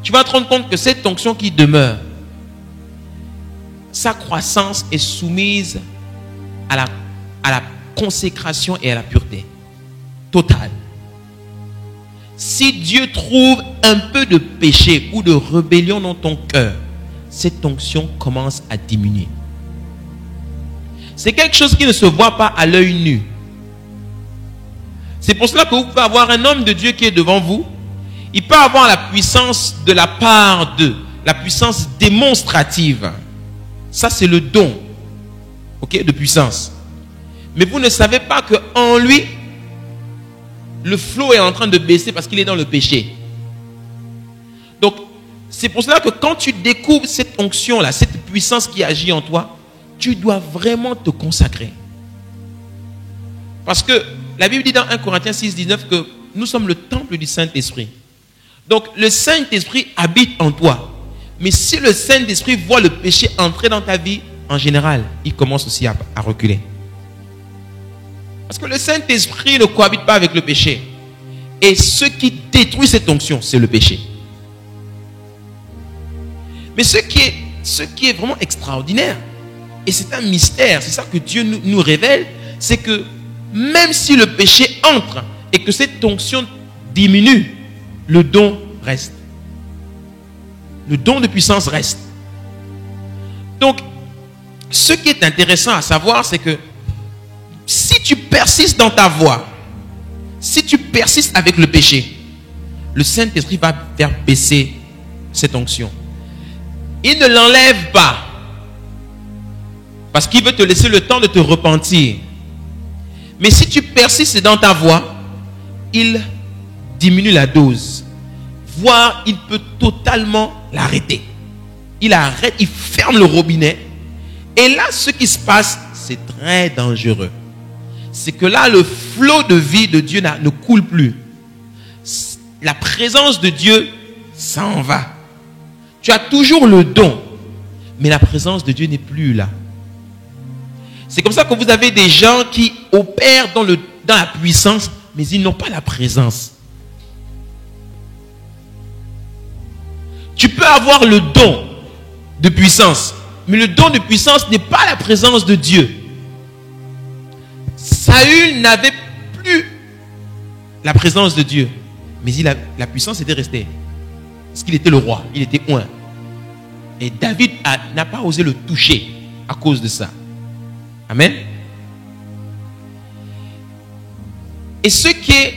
Tu vas te rendre compte que cette onction qui demeure, sa croissance est soumise à la consécration et à la pureté totale. Si Dieu trouve un peu de péché ou de rébellion dans ton cœur, cette onction commence à diminuer. C'est quelque chose qui ne se voit pas à l'œil nu. C'est pour cela que vous pouvez avoir un homme de Dieu qui est devant vous. Il peut avoir la puissance de la part de, la puissance démonstrative. Ça, c'est le don, de puissance. Mais vous ne savez pas qu'en lui, le flot est en train de baisser parce qu'il est dans le péché. Donc, c'est pour cela que quand tu découvres cette onction-là, cette puissance qui agit en toi, tu dois vraiment te consacrer. Parce que la Bible dit dans 1 Corinthiens 6, 19 que nous sommes le temple du Saint-Esprit. Donc, le Saint-Esprit habite en toi. Mais si le Saint-Esprit voit le péché entrer dans ta vie, en général, il commence aussi à reculer. Parce que le Saint-Esprit ne cohabite pas avec le péché. Et ce qui détruit cette onction, c'est le péché. Mais ce qui est vraiment extraordinaire, et c'est un mystère, c'est ça que Dieu nous révèle, c'est que même si le péché entre et que cette onction diminue, le don reste. le don de puissance reste. Donc, ce qui est intéressant à savoir, c'est que si tu persistes dans ta voie, si tu persistes avec le péché, le Saint-Esprit va faire baisser cette onction. Il ne l'enlève pas, parce qu'il veut te laisser le temps de te repentir. Mais si tu persistes dans ta voie, il diminue la dose, voire il peut totalement l'arrêter. Il arrête, il ferme le robinet. Et là, ce qui se passe, c'est très dangereux. C'est que là, le flot de vie de Dieu ne coule plus. La présence de Dieu s'en va. Tu as toujours le don, mais la présence de Dieu n'est plus là. C'est comme ça que vous avez des gens qui opèrent dans la puissance, mais ils n'ont pas la présence. Tu peux avoir le don de puissance, mais le don de puissance n'est pas la présence de Dieu. Saül n'avait plus la présence de Dieu, mais la puissance était restée. Parce qu'il était le roi, il était oint. Et David n'a pas osé le toucher à cause de ça. Amen. Et ce qui est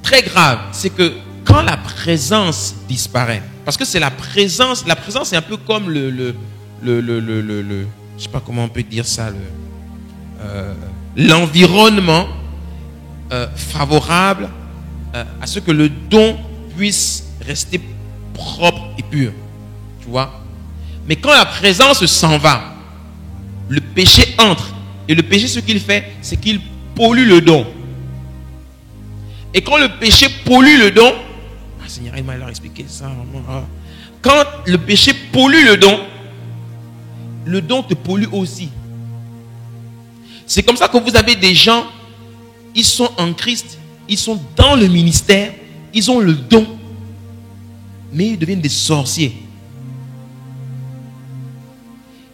très grave, c'est que quand la présence disparaît, parce que c'est la présence est un peu comme je sais pas comment on peut dire ça, l'environnement favorable à ce que le don puisse rester propre et pur. Tu vois? Mais quand la présence s'en va, le péché entre. Et le péché, ce qu'il fait, c'est qu'il pollue le don. Et quand le péché pollue le don, Seigneur, il m'a leur expliqué ça. Quand le péché pollue le don te pollue aussi. C'est comme ça que vous avez des gens, ils sont en Christ, ils sont dans le ministère, ils ont le don, mais ils deviennent des sorciers.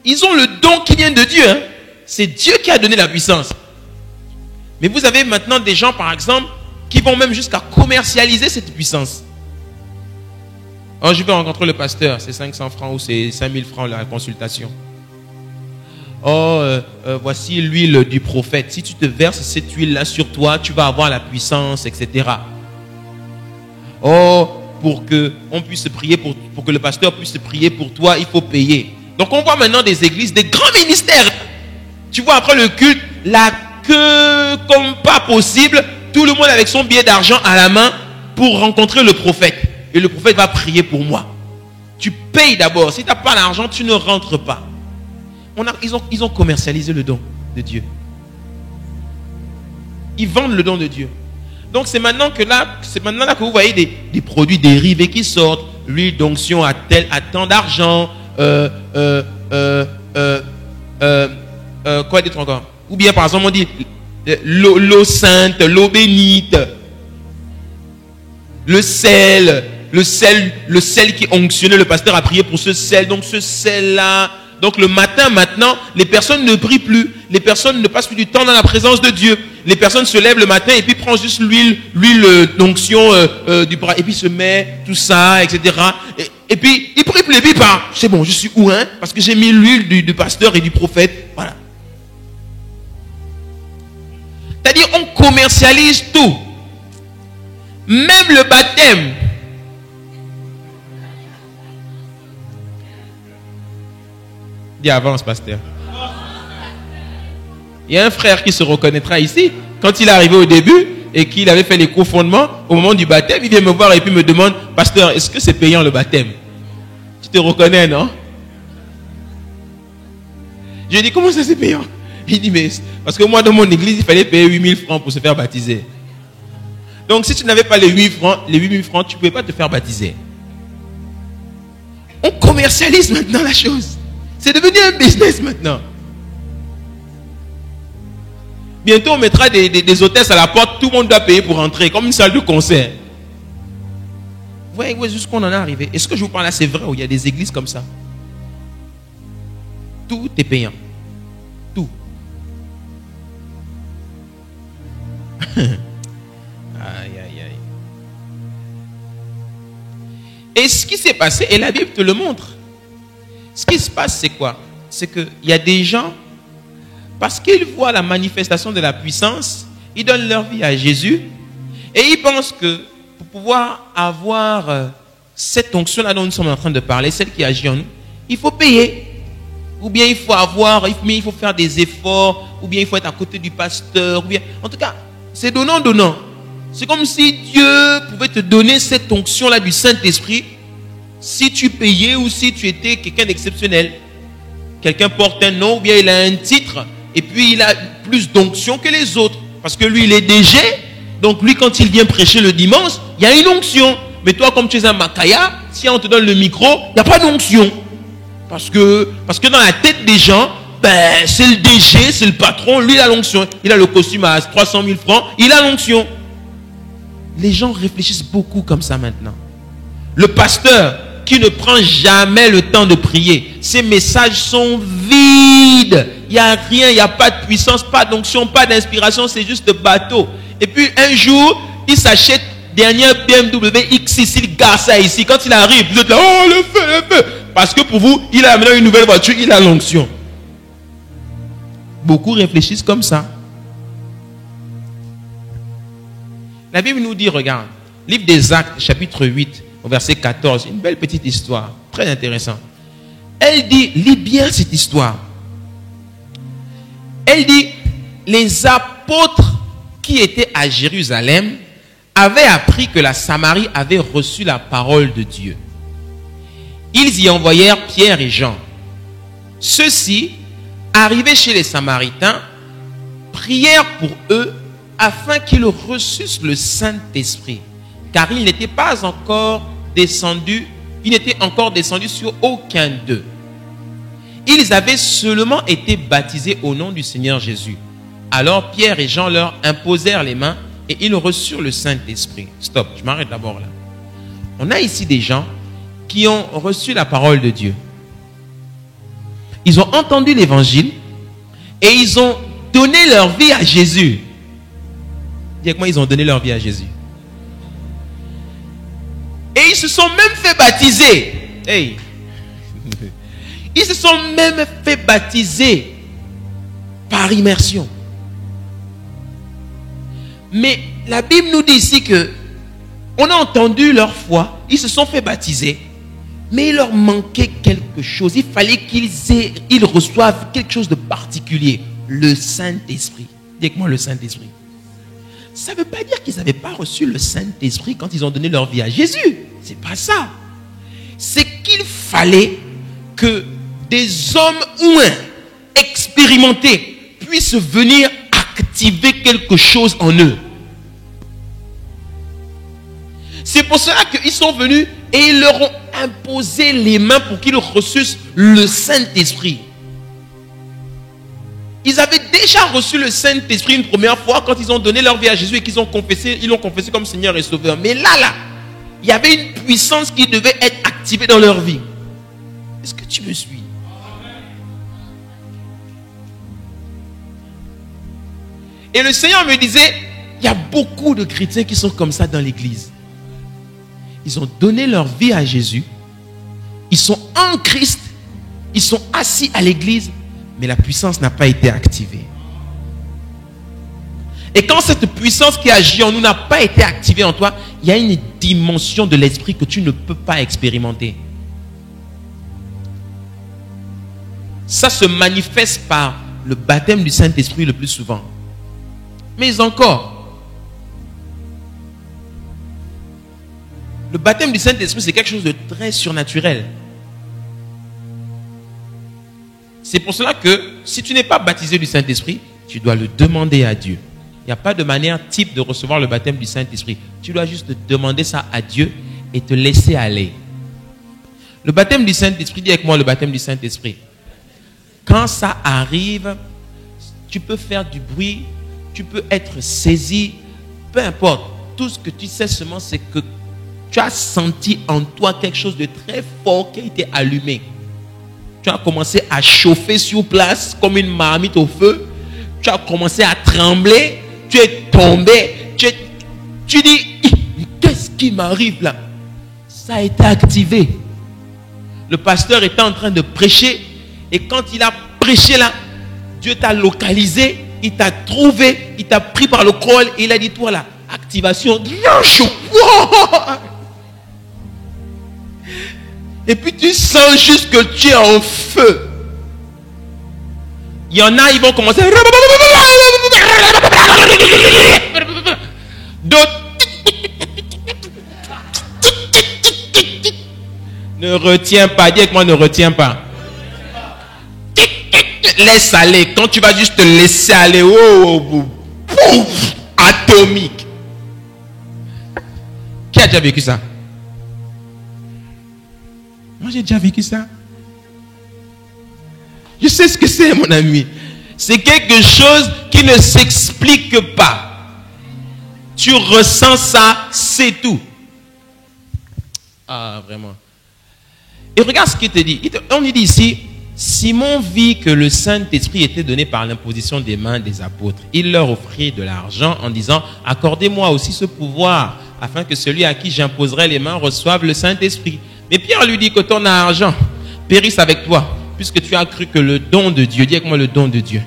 Ils ont le don qui vient de Dieu. Hein. C'est Dieu qui a donné la puissance. Mais vous avez maintenant des gens, par exemple, qui vont même jusqu'à commercialiser cette puissance. Oh, je vais rencontrer le pasteur, c'est 500 francs ou c'est 5000 francs la consultation. Oh, voici l'huile du prophète. Si tu te verses cette huile-là sur toi, tu vas avoir la puissance, etc. Oh, pour que on puisse prier pour que le pasteur puisse prier pour toi, il faut payer. Donc on voit maintenant des églises, des grands ministères. Tu vois après le culte, la queue comme pas possible, tout le monde avec son billet d'argent à la main pour rencontrer le prophète. Et le prophète va prier pour moi. Tu payes d'abord. Si tu n'as pas l'argent, tu ne rentres pas. Ils ont commercialisé le don de Dieu. Ils vendent le don de Dieu. Donc c'est maintenant là que vous voyez des produits dérivés qui sortent. L'huile d'onction à tant d'argent. Quoi d'autre encore? Ou bien par exemple on dit l'eau sainte, l'eau bénite, le sel qui onctionnait, le pasteur a prié pour ce sel. Donc ce sel là, donc le matin maintenant, les personnes ne prient plus, les personnes ne passent plus du temps dans la présence de Dieu. Les personnes se lèvent le matin et puis prennent juste l'huile d'onction du bras et puis se met tout ça, etc. Et puis ils prient plus les bipes. C'est bon, je suis où hein? Parce que j'ai mis l'huile du pasteur et du prophète. Voilà. C'est-à-dire on commercialise tout. Même le baptême. Dis avance, pasteur. Il y a un frère qui se reconnaîtra ici. Quand il est arrivé au début et qu'il avait fait les cofondements, au moment du baptême, il vient me voir et puis me demande, pasteur, est-ce que c'est payant le baptême? Tu te reconnais, non? Je lui ai dit, comment ça c'est payant? Il dit, mais parce que moi dans mon église, il fallait payer 8000 francs pour se faire baptiser. Donc si tu n'avais pas les 8000 francs, tu ne pouvais pas te faire baptiser. On commercialise maintenant la chose. C'est devenu un business maintenant. Bientôt on mettra des hôtesses à la porte, tout le monde doit payer pour entrer, comme une salle de concert. Vous voyez jusqu'où on en est arrivé. Et ce que je vous parle là, c'est vrai, où il y a des églises comme ça. Tout est payant. Tout. Aïe, aïe, aïe. Et ce qui s'est passé, et la Bible te le montre. Ce qui se passe, c'est quoi? C'est qu'il y a des gens, parce qu'ils voient la manifestation de la puissance, ils donnent leur vie à Jésus et ils pensent que pour pouvoir avoir cette onction-là dont nous sommes en train de parler, celle qui agit en nous, il faut payer. Ou bien il faut faire des efforts, ou bien il faut être à côté du pasteur, ou bien, en tout cas, c'est donnant. C'est comme si Dieu pouvait te donner cette onction-là du Saint-Esprit si tu payais ou si tu étais quelqu'un d'exceptionnel. Quelqu'un porte un nom, ou bien il a un titre, et puis il a plus d'onction que les autres. Parce que lui, il est DG, donc lui, quand il vient prêcher le dimanche, il y a une onction. Mais toi, comme tu es un Makaya, si on te donne le micro, il n'y a pas d'onction. Parce que dans la tête des gens, c'est le DG, c'est le patron, lui, il a l'onction. Il a le costume à 300 000 francs, il a l'onction. Les gens réfléchissent beaucoup comme ça maintenant. Le pasteur qui ne prend jamais le temps de prier, ses messages sont vides. Il n'y a rien, il n'y a pas de puissance, pas d'onction, pas d'inspiration, c'est juste bateau. Et puis un jour, il s'achète dernière BMW X6, il garde ça ici. Quand il arrive, vous êtes là, oh le feu. Parce que pour vous, il a amené une nouvelle voiture, il a l'onction. Beaucoup réfléchissent comme ça. La Bible nous dit, regarde, livre des Actes, chapitre 8, au verset 14, une belle petite histoire, très intéressante. Elle dit, lis bien cette histoire. Elle dit, les apôtres qui étaient à Jérusalem avaient appris que la Samarie avait reçu la parole de Dieu. Ils y envoyèrent Pierre et Jean. Ceux-ci, arrivés chez les Samaritains, prièrent pour eux afin qu'ils reçussent le Saint-Esprit, car il n'était encore descendu sur aucun d'eux. Ils avaient seulement été baptisés au nom du Seigneur Jésus. Alors Pierre et Jean leur imposèrent les mains et ils reçurent le Saint-Esprit. Stop, je m'arrête d'abord là. On a ici des gens qui ont reçu la parole de Dieu. Ils ont entendu l'évangile et ils ont donné leur vie à Jésus. Dis avec moi, ils ont donné leur vie à Jésus. Et ils se sont même fait baptiser. Hey. Ils se sont même fait baptiser par immersion. Mais la Bible nous dit ici que on a entendu leur foi, ils se sont fait baptiser, mais il leur manquait quelque chose. Il fallait qu'ils reçoivent quelque chose de particulier, le Saint-Esprit. Dis avec moi, le Saint-Esprit. Ça ne veut pas dire qu'ils n'avaient pas reçu le Saint-Esprit quand ils ont donné leur vie à Jésus. C'est pas ça. C'est qu'il fallait que des hommes expérimentés puissent venir activer quelque chose en eux. C'est pour cela qu'ils sont venus et ils leur ont imposé les mains pour qu'ils reçussent le Saint-Esprit. Ils avaient déjà reçu le Saint-Esprit une première fois quand ils ont donné leur vie à Jésus et qu'ils ont confessé, ils l'ont confessé comme Seigneur et Sauveur. Mais là, il y avait une puissance qui devait être activée dans leur vie. Est-ce que tu me suis? Et le Seigneur me disait, il y a beaucoup de chrétiens qui sont comme ça dans l'église. Ils ont donné leur vie à Jésus. Ils sont en Christ. Ils sont assis à l'église. Mais la puissance n'a pas été activée. Et quand cette puissance qui agit en nous n'a pas été activée en toi, il y a une dimension de l'esprit que tu ne peux pas expérimenter. Ça se manifeste par le baptême du Saint-Esprit le plus souvent. Mais encore, le baptême du Saint-Esprit, c'est quelque chose de très surnaturel. C'est pour cela que si tu n'es pas baptisé du Saint-Esprit, tu dois le demander à Dieu. Il n'y a pas de manière type de recevoir le baptême du Saint-Esprit. Tu dois juste demander ça à Dieu et te laisser aller. Le baptême du Saint-Esprit, dis avec moi le baptême du Saint-Esprit. Quand ça arrive, tu peux faire du bruit, tu peux être saisi, peu importe. Tout ce que tu sais seulement, c'est que tu as senti en toi quelque chose de très fort qui a été allumé. Tu as commencé à chauffer sur place comme une marmite au feu. Tu as commencé à trembler. Tu es tombé. Tu dis, qu'est-ce qui m'arrive là? Ça a été activé. Le pasteur était en train de prêcher et quand il a prêché là, Dieu t'a localisé, il t'a trouvé, il t'a pris par le col et il a dit toi là, activation. Et puis tu sens juste que tu es en feu. Il y en a, ils vont commencer. D'autres. Ne retiens pas. Dis avec moi, ne retiens pas. Laisse aller. Quand tu vas juste te laisser aller, pouf, atomique. Qui a déjà vécu ça? Moi, j'ai déjà vécu ça. Je sais ce que c'est, mon ami. C'est quelque chose qui ne s'explique pas. Tu ressens ça, c'est tout. Ah, vraiment. Et regarde ce qu'il te dit. On lui dit ici, Simon vit que le Saint-Esprit était donné par l'imposition des mains des apôtres. Il leur offrit de l'argent en disant, accordez-moi aussi ce pouvoir, afin que celui à qui j'imposerai les mains reçoive le Saint-Esprit. Mais Pierre lui dit que ton argent périsse avec toi, puisque tu as cru que le don de Dieu, dis avec moi le don de Dieu,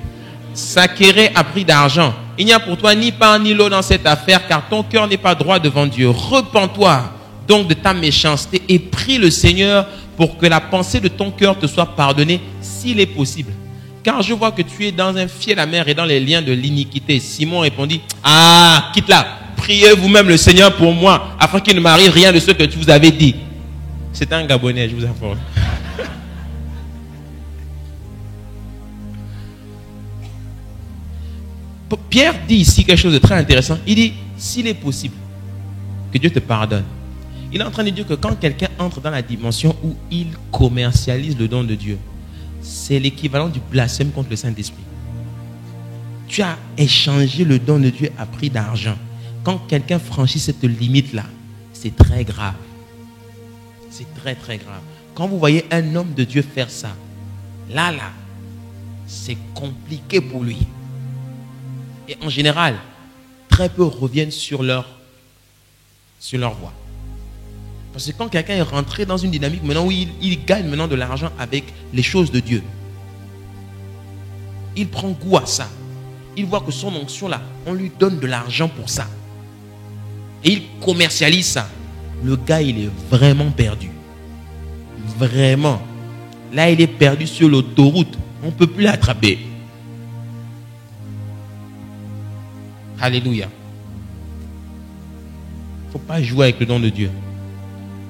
s'acquérait à prix d'argent. Il n'y a pour toi ni pain ni l'eau dans cette affaire, car ton cœur n'est pas droit devant Dieu. Repens-toi donc de ta méchanceté et prie le Seigneur pour que la pensée de ton cœur te soit pardonnée s'il est possible. Car je vois que tu es dans un fiel amer et dans les liens de l'iniquité. Simon répondit, ah, quitte-la, priez vous-même le Seigneur pour moi, afin qu'il ne m'arrive rien de ce que tu vous avais dit. C'est un Gabonais, je vous informe. Pierre dit ici quelque chose de très intéressant. Il dit, s'il est possible que Dieu te pardonne. Il est en train de dire que quand quelqu'un entre dans la dimension où il commercialise le don de Dieu, c'est l'équivalent du blasphème contre le Saint-Esprit. Tu as échangé le don de Dieu à prix d'argent. Quand quelqu'un franchit cette limite-là, c'est très grave. C'est très très grave. Quand vous voyez un homme de Dieu faire ça, là, c'est compliqué pour lui. Et en général, très peu reviennent sur leur voie. Parce que quand quelqu'un est rentré dans une dynamique maintenant où il gagne maintenant de l'argent avec les choses de Dieu, il prend goût à ça. Il voit que son onction là, on lui donne de l'argent pour ça. Et il commercialise ça. Le gars, il est vraiment perdu. Vraiment. Là, il est perdu sur l'autoroute. On ne peut plus l'attraper. Alléluia. Il ne faut pas jouer avec le don de Dieu.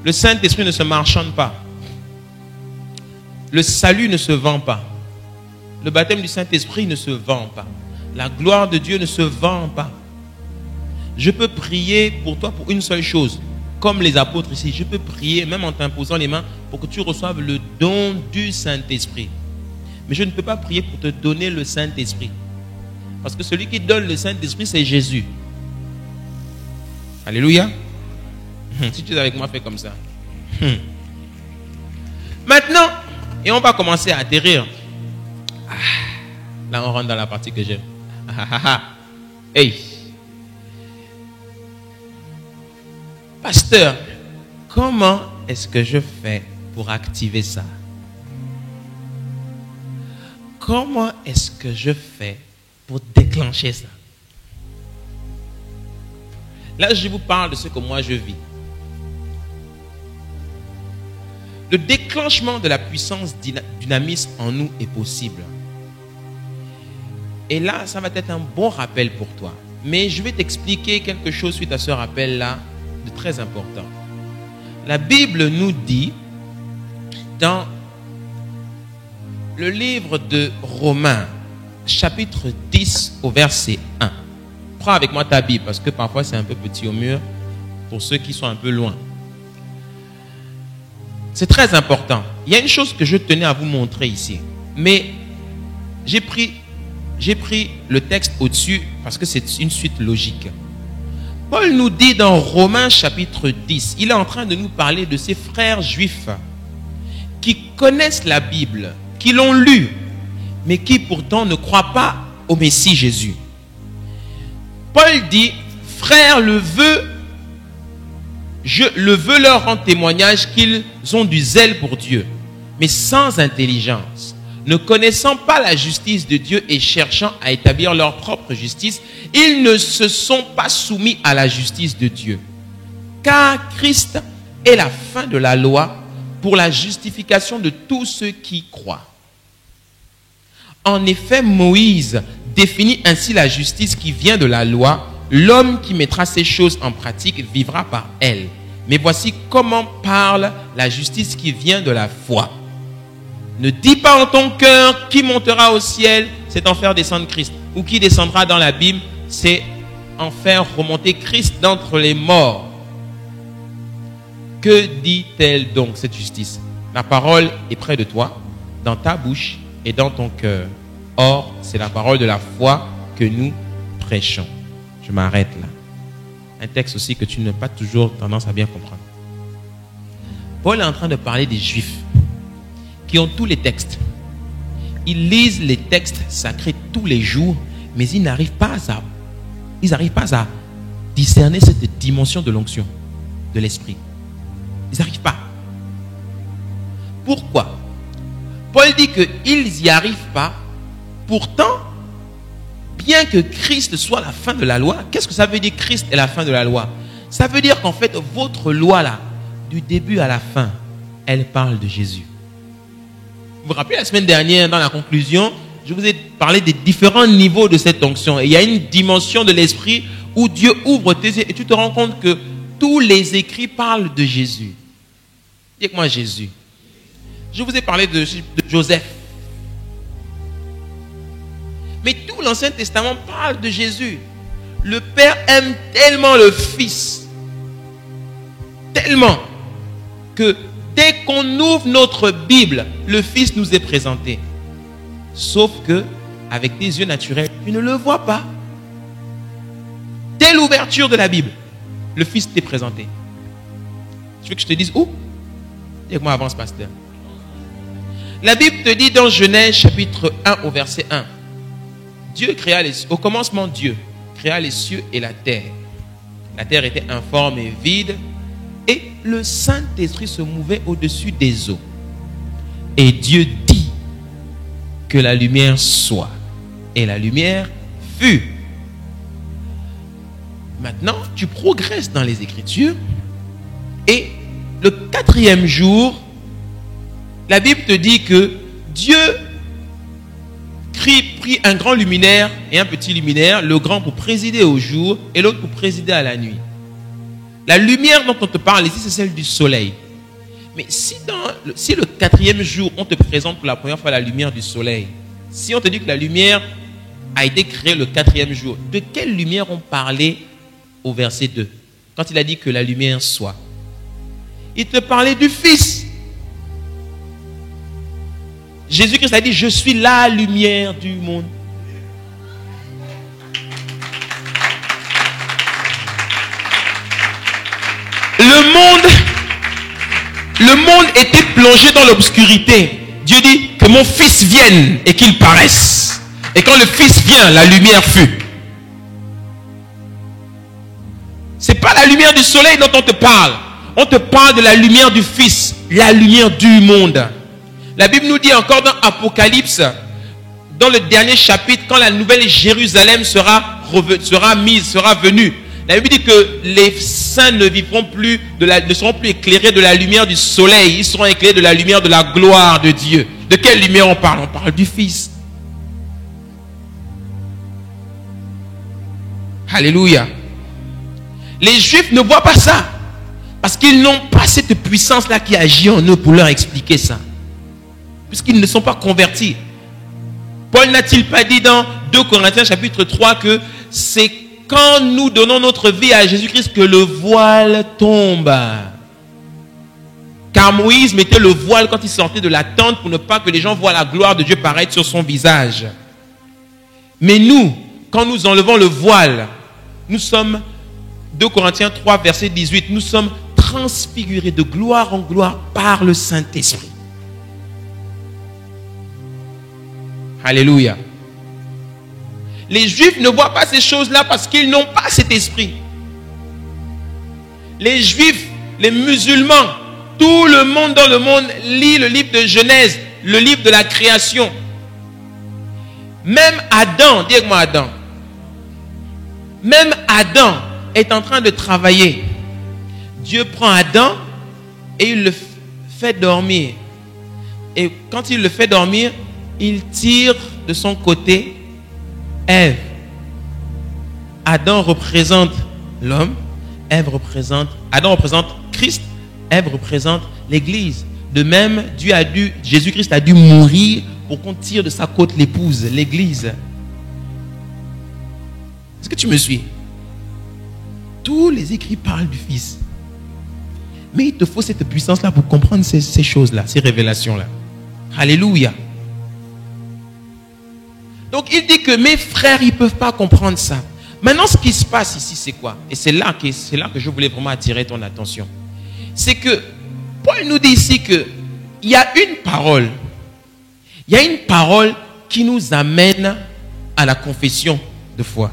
Le Saint-Esprit ne se marchande pas. Le salut ne se vend pas. Le baptême du Saint-Esprit ne se vend pas. La gloire de Dieu ne se vend pas. Je peux prier pour toi pour une seule chose. Comme les apôtres ici, je peux prier même en t'imposant les mains pour que tu reçoives le don du Saint-Esprit. Mais je ne peux pas prier pour te donner le Saint-Esprit. Parce que celui qui donne le Saint-Esprit, c'est Jésus. Alléluia. Si tu es avec moi, fais comme ça. Maintenant, et on va commencer à atterrir. Là, on rentre dans la partie que j'aime. Hey. Pasteur, comment est-ce que je fais pour activer ça? Comment est-ce que je fais pour déclencher ça? Là, je vous parle de ce que moi je vis. Le déclenchement de la puissance dynamiste en nous est possible. Et là, ça va être un bon rappel pour toi. Mais je vais t'expliquer quelque chose suite à ce rappel-là de très important. La Bible nous dit dans le livre de Romains, chapitre 10 au verset 1. Prends avec moi ta Bible parce que parfois c'est un peu petit au mur pour ceux qui sont un peu loin. C'est très important. Il y a une chose que je tenais à vous montrer ici. Mais j'ai pris le texte au-dessus parce que c'est une suite logique. Paul nous dit dans Romains chapitre 10, il est en train de nous parler de ses frères juifs qui connaissent la Bible, qui l'ont lue, mais qui pourtant ne croient pas au Messie Jésus. Paul dit, frère, le vœu le veux leur rendre témoignage qu'ils ont du zèle pour Dieu, mais sans intelligence, ne connaissant pas la justice de Dieu et cherchant à établir leur propre justice, ils ne se sont pas soumis à la justice de Dieu. Car Christ est la fin de la loi pour la justification de tous ceux qui croient. En effet, Moïse définit ainsi la justice qui vient de la loi. L'homme qui mettra ces choses en pratique vivra par elles. Mais voici comment parle la justice qui vient de la foi. Ne dis pas en ton cœur qui montera au ciel, c'est en faire descendre Christ. Ou qui descendra dans l'abîme, c'est en faire remonter Christ d'entre les morts. Que dit-elle donc cette justice? La parole est près de toi, dans ta bouche et dans ton cœur. Or, c'est la parole de la foi que nous prêchons. Je m'arrête là. Un texte aussi que tu n'as pas toujours tendance à bien comprendre. Paul est en train de parler des Juifs qui ont tous les textes. Ils lisent les textes sacrés tous les jours, mais ils n'arrivent pas à discerner cette dimension de l'onction, de l'esprit. Ils n'arrivent pas. Pourquoi? Paul dit qu'ils n'y arrivent pas. Pourtant, bien que Christ soit la fin de la loi, qu'est-ce que ça veut dire Christ est la fin de la loi? Ça veut dire qu'en fait, votre loi là, du début à la fin, elle parle de Jésus. Vous vous rappelez la semaine dernière, dans la conclusion, je vous ai parlé des différents niveaux de cette onction. Et il y a une dimension de l'esprit où Dieu ouvre tes yeux et tu te rends compte que tous les écrits parlent de Jésus. Dites-moi Jésus. Je vous ai parlé de Joseph. Mais tout l'Ancien Testament parle de Jésus. Le Père aime tellement le Fils. Tellement que dès qu'on ouvre notre Bible, le Fils nous est présenté. Sauf que, avec tes yeux naturels, tu ne le vois pas. Dès l'ouverture de la Bible, le Fils t'est présenté. Tu veux que je te dise où? Dis-moi, avance, pasteur. La Bible te dit dans Genèse chapitre 1 au verset 1. Dieu créa au commencement, Dieu créa les cieux et la terre. La terre était informe et vide, et le Saint-Esprit se mouvait au-dessus des eaux. Et Dieu dit que la lumière soit. Et la lumière fut. Maintenant, tu progresses dans les Écritures, et le 4e jour, la Bible te dit que Dieu prit un grand luminaire et un petit luminaire, le grand pour présider au jour et l'autre pour présider à la nuit. La lumière dont on te parle ici, c'est celle du soleil. Mais si le 4e jour, on te présente pour la première fois la lumière du soleil, si on te dit que la lumière a été créée le 4e jour, de quelle lumière on parlait au verset 2, quand il a dit que la lumière soit? Il te parlait du Fils. Jésus-Christ a dit, je suis la lumière du monde. Le monde était plongé dans l'obscurité. Dieu dit que mon Fils vienne et qu'il paraisse. Et quand le Fils vient, la lumière fut. C'est pas la lumière du soleil dont on te parle. On te parle de la lumière du Fils, la lumière du monde. La Bible nous dit encore dans Apocalypse, dans le dernier chapitre, quand la nouvelle Jérusalem sera venue, la Bible dit que les saints ne seront plus éclairés de la lumière du soleil, ils seront éclairés de la lumière de la gloire de Dieu. De quelle lumière on parle? On parle du Fils. Alléluia. Les Juifs ne voient pas ça, parce qu'ils n'ont pas cette puissance-là qui agit en eux pour leur expliquer ça. Puisqu'ils ne sont pas convertis. Paul n'a-t-il pas dit dans 2 Corinthiens chapitre 3 que c'est quand nous donnons notre vie à Jésus-Christ que le voile tombe? Car Moïse mettait le voile quand il sortait de la tente pour ne pas que les gens voient la gloire de Dieu paraître sur son visage. Mais nous, quand nous enlevons le voile, nous sommes, 2 Corinthiens 3 verset 18, nous sommes transfigurés de gloire en gloire par le Saint-Esprit. Alléluia. Les Juifs ne voient pas ces choses-là parce qu'ils n'ont pas cet esprit. Les Juifs les musulmans, tout le monde dans le monde lit le livre de Genèse, le livre de la création. Même Adam, dis-moi Adam. Même Adam est en train de travailler. Dieu prend Adam et il le fait dormir. Et quand il le fait dormir, il tire de son côté Ève. Adam représente l'homme, Adam représente Christ, Ève représente l'Église. De même, Jésus-Christ a dû mourir pour qu'on tire de sa côte l'épouse, l'Église. Est-ce que tu me suis? Tous les écrits parlent du Fils. Mais il te faut cette puissance-là pour comprendre ces choses-là, ces révélations-là. Alléluia. Donc il dit que mes frères, ils ne peuvent pas comprendre ça. Maintenant, ce qui se passe ici, c'est quoi? Et c'est là que je voulais vraiment attirer ton attention. C'est que Paul nous dit ici qu'il y a une parole. Il y a une parole qui nous amène à la confession de foi.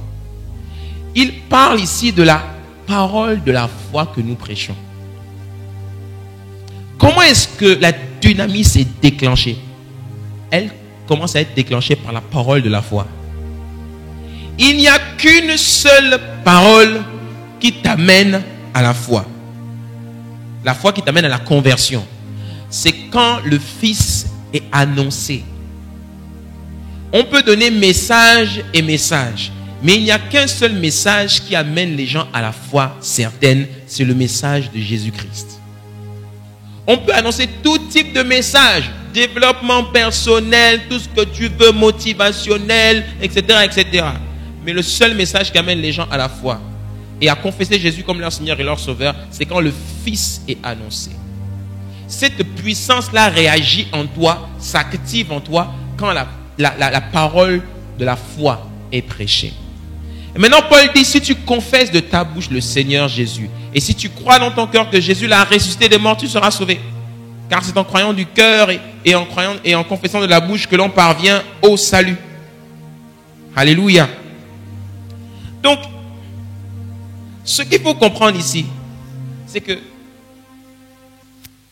Il parle ici de la parole de la foi que nous prêchons. Comment est-ce que la dynamis s'est déclenchée? Elle commence à être déclenchée par la parole de la foi. Il n'y a qu'une seule parole qui t'amène à la foi. La foi qui t'amène à la conversion. C'est quand le Fils est annoncé. On peut donner message et message, mais il n'y a qu'un seul message qui amène les gens à la foi certaine, c'est le message de Jésus-Christ. On peut annoncer tout type de message, développement personnel, tout ce que tu veux, motivationnel, etc., etc. Mais le seul message qui amène les gens à la foi et à confesser Jésus comme leur Seigneur et leur Sauveur, c'est quand le Fils est annoncé. Cette puissance-là réagit en toi, s'active en toi quand la parole de la foi est prêchée. Et maintenant, Paul dit, si tu confesses de ta bouche le Seigneur Jésus, et si tu crois dans ton cœur que Jésus l'a ressuscité des morts, tu seras sauvé. Car c'est en croyant du cœur et en confessant de la bouche que l'on parvient au salut. Alléluia. Donc, ce qu'il faut comprendre ici, c'est que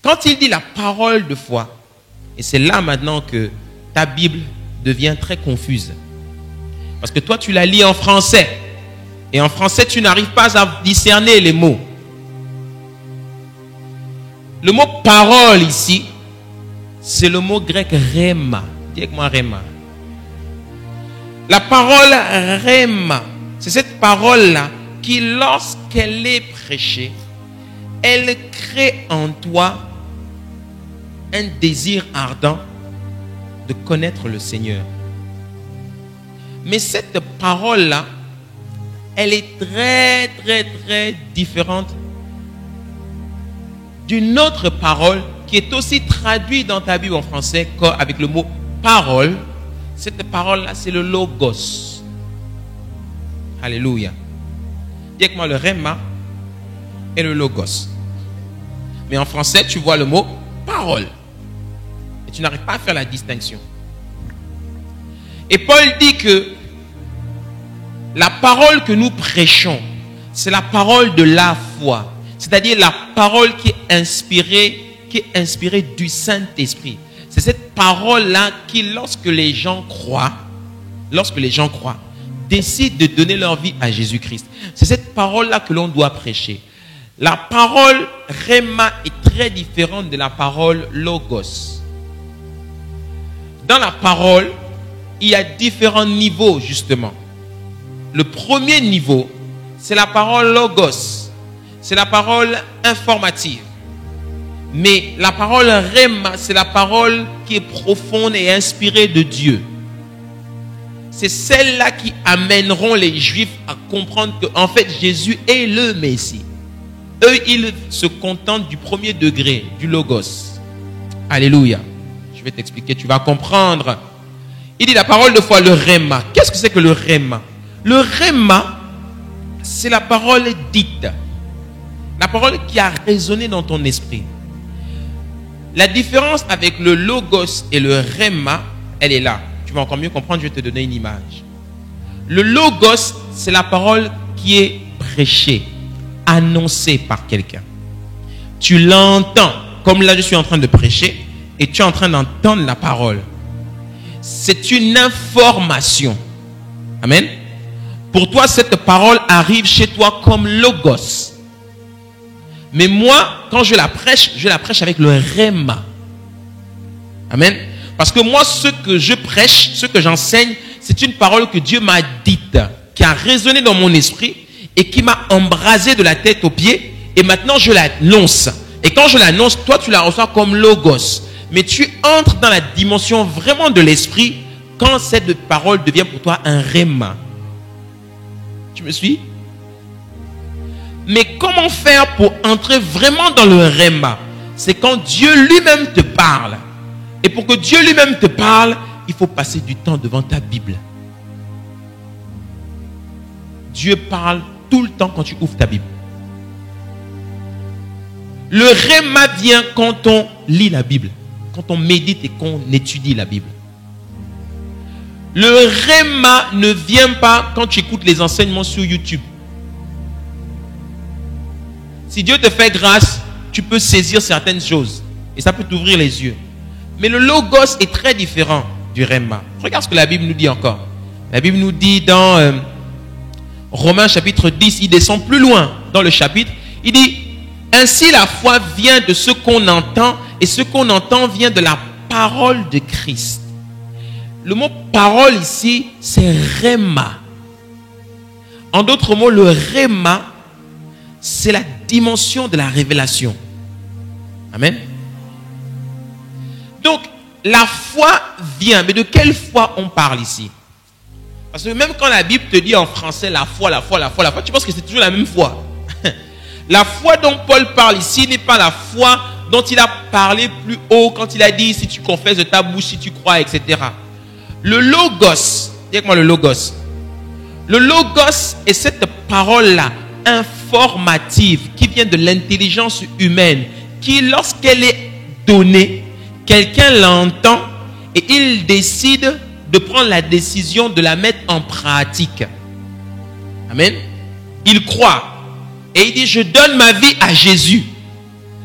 quand il dit la parole de foi, et c'est là maintenant que ta Bible devient très confuse. Parce que toi, tu la lis en français. Et en français, tu n'arrives pas à discerner les mots. Le mot parole ici, c'est le mot grec rhéma. Dis avec moi rhéma. La parole rhéma, c'est cette parole-là qui, lorsqu'elle est prêchée, elle crée en toi un désir ardent de connaître le Seigneur. Mais cette parole-là, elle est très, très, très différente d'une autre parole qui est aussi traduite dans ta Bible en français avec le mot parole. Cette parole-là, c'est le logos. Alléluia. Dis avec moi le rhéma et le logos. Mais en français, tu vois le mot parole. Et tu n'arrives pas à faire la distinction. Et Paul dit que la parole que nous prêchons, c'est la parole de la foi. C'est-à-dire la parole qui est inspirée du Saint-Esprit. C'est cette parole-là qui, lorsque les gens croient, décident de donner leur vie à Jésus-Christ. C'est cette parole-là que l'on doit prêcher. La parole rhéma est très différente de la parole logos. Dans la parole, il y a différents niveaux, justement. Le premier niveau, c'est la parole logos. C'est la parole informative. Mais la parole rhéma, c'est la parole qui est profonde et inspirée de Dieu. C'est celle-là qui amèneront les Juifs à comprendre qu'en fait, Jésus est le Messie. Eux, ils se contentent du premier degré, du logos. Alléluia. Je vais t'expliquer, tu vas comprendre. Il dit la parole de foi, le rhéma. Qu'est-ce que c'est que le rhéma? Le rhéma, c'est la parole dite. La parole qui a résonné dans ton esprit. La différence avec le logos et le rhéma, elle est là. Tu vas encore mieux comprendre, je vais te donner une image. Le logos, c'est la parole qui est prêchée, annoncée par quelqu'un. tu l'entends, comme là je suis en train de prêcher, et tu es en train d'entendre la parole. C'est une information. Amen. Pour toi, cette parole arrive chez toi comme logos. Mais moi, quand je la prêche avec le rhéma. Amen. Parce que moi, ce que je prêche, ce que j'enseigne, c'est une parole que Dieu m'a dite, qui a résonné dans mon esprit et qui m'a embrasé de la tête aux pieds. Et maintenant, je l'annonce. Et quand je l'annonce, toi, tu la reçois comme logos. Mais tu entres dans la dimension vraiment de l'esprit quand cette parole devient pour toi un rhéma. Tu me suis? Mais comment faire pour entrer vraiment dans le rhéma? C'est quand Dieu lui-même te parle. Et pour que Dieu lui-même te parle, il faut passer du temps devant ta Bible. Dieu parle tout le temps quand tu ouvres ta Bible. Le rhéma vient quand on lit la Bible, quand on médite et qu'on étudie la Bible. Le rhéma ne vient pas quand tu écoutes les enseignements sur YouTube. Si Dieu te fait grâce, tu peux saisir certaines choses et ça peut t'ouvrir les yeux. Mais le logos est très différent du rhéma. Regarde ce que la Bible nous dit encore. La Bible nous dit dans Romains chapitre 10, il descend plus loin dans le chapitre. Il dit, ainsi la foi vient de ce qu'on entend et ce qu'on entend vient de la parole de Christ. Le mot parole ici, c'est rhéma. En d'autres mots, le rhéma, c'est la dimension de la révélation. Amen. Donc, la foi vient. Mais de quelle foi on parle ici? Parce que même quand la Bible te dit en français la foi, tu penses que c'est toujours la même foi. La foi dont Paul parle ici n'est pas la foi dont il a parlé plus haut quand il a dit si tu confesses de ta bouche, si tu crois, etc. Le logos, dis-moi le logos. Le logos est cette parole-là informative qui vient de l'intelligence humaine, qui lorsqu'elle est donnée, quelqu'un l'entend et il décide de prendre la décision de la mettre en pratique. Amen. Il croit et il dit, je donne ma vie à Jésus.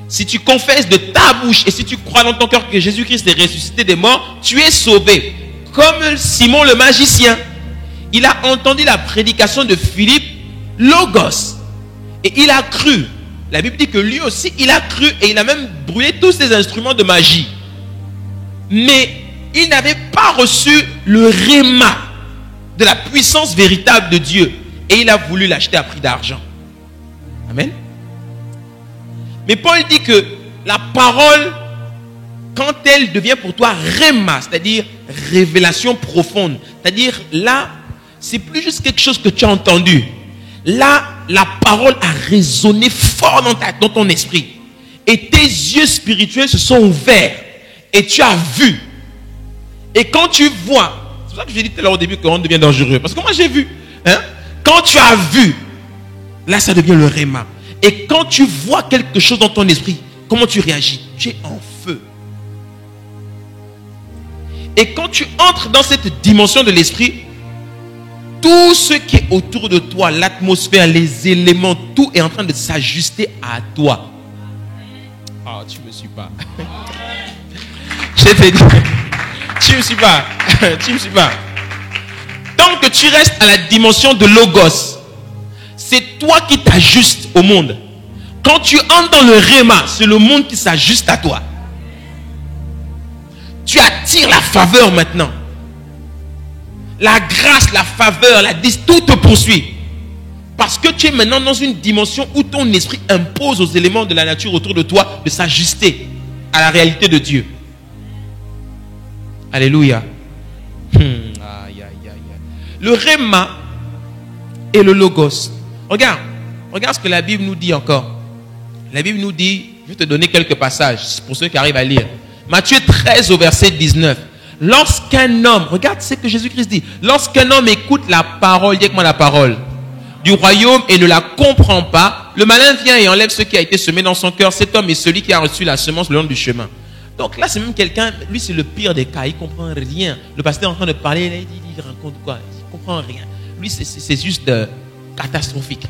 Si tu confesses de ta bouche et si tu crois dans ton cœur que Jésus-Christ est ressuscité des morts, tu es sauvé. Comme Simon le magicien. Il a entendu la prédication de Philippe, logos. Et il a cru. La Bible dit que lui aussi, il a cru et il a même brûlé tous ses instruments de magie. Mais il n'avait pas reçu le rhéma de la puissance véritable de Dieu. Et il a voulu l'acheter à prix d'argent. Amen. Mais Paul dit que la parole, quand elle devient pour toi rhéma, c'est-à-dire révélation profonde, c'est-à-dire là, c'est plus juste quelque chose que tu as entendu. Là, la parole a résonné fort dans ton esprit. Et tes yeux spirituels se sont ouverts. Et tu as vu. Et quand tu vois, c'est pour ça que j'ai dit tout à l'heure au début qu'on devient dangereux. Parce que moi j'ai vu. Hein? Quand tu as vu, là ça devient le rhéma. Et quand tu vois quelque chose dans ton esprit, comment tu réagis? Tu es en feu. Et quand tu entres dans cette dimension de l'esprit, tout ce qui est autour de toi, l'atmosphère, les éléments, tout est en train de s'ajuster à toi. Ah, tu ne me suis pas. Je t'ai dit, tu ne me suis pas. Tu ne me suis pas. Tant que tu restes à la dimension de logos, c'est toi qui t'ajustes au monde. Quand tu entres dans le rhéma, c'est le monde qui s'ajuste à toi. Tu attires la faveur maintenant. La grâce, la faveur, tout te poursuit. Parce que tu es maintenant dans une dimension où ton esprit impose aux éléments de la nature autour de toi de s'ajuster à la réalité de Dieu. Alléluia. Le rhéma et le logos. Regarde ce que la Bible nous dit encore. La Bible nous dit, je vais te donner quelques passages pour ceux qui arrivent à lire. Matthieu 13 au verset 19. Lorsqu'un homme, regarde ce que Jésus-Christ dit. Lorsqu'un homme écoute la parole, dis-moi la parole, du royaume et ne la comprend pas, le malin vient et enlève ce qui a été semé dans son cœur. Cet homme est celui qui a reçu la semence le long du chemin. Donc là, c'est même quelqu'un, lui c'est le pire des cas, il ne comprend rien. Le pasteur est en train de parler, il raconte quoi? Il ne comprend rien. Lui, c'est juste catastrophique.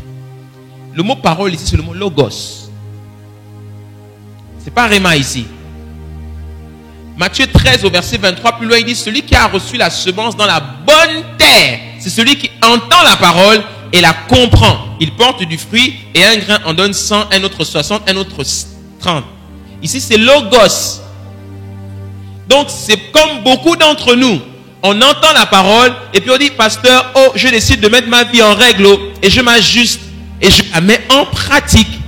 Le mot parole ici, c'est le mot logos. C'est pas Réma ici. Matthieu 13 au verset 23, plus loin, il dit, celui qui a reçu la semence dans la bonne terre, c'est celui qui entend la parole et la comprend. Il porte du fruit et un grain en donne 100, un autre 60, un autre 30. Ici, c'est logos. Donc, c'est comme beaucoup d'entre nous. On entend la parole et puis on dit, pasteur, oh, je décide de mettre ma vie en règle et je m'ajuste et je la mets en pratique.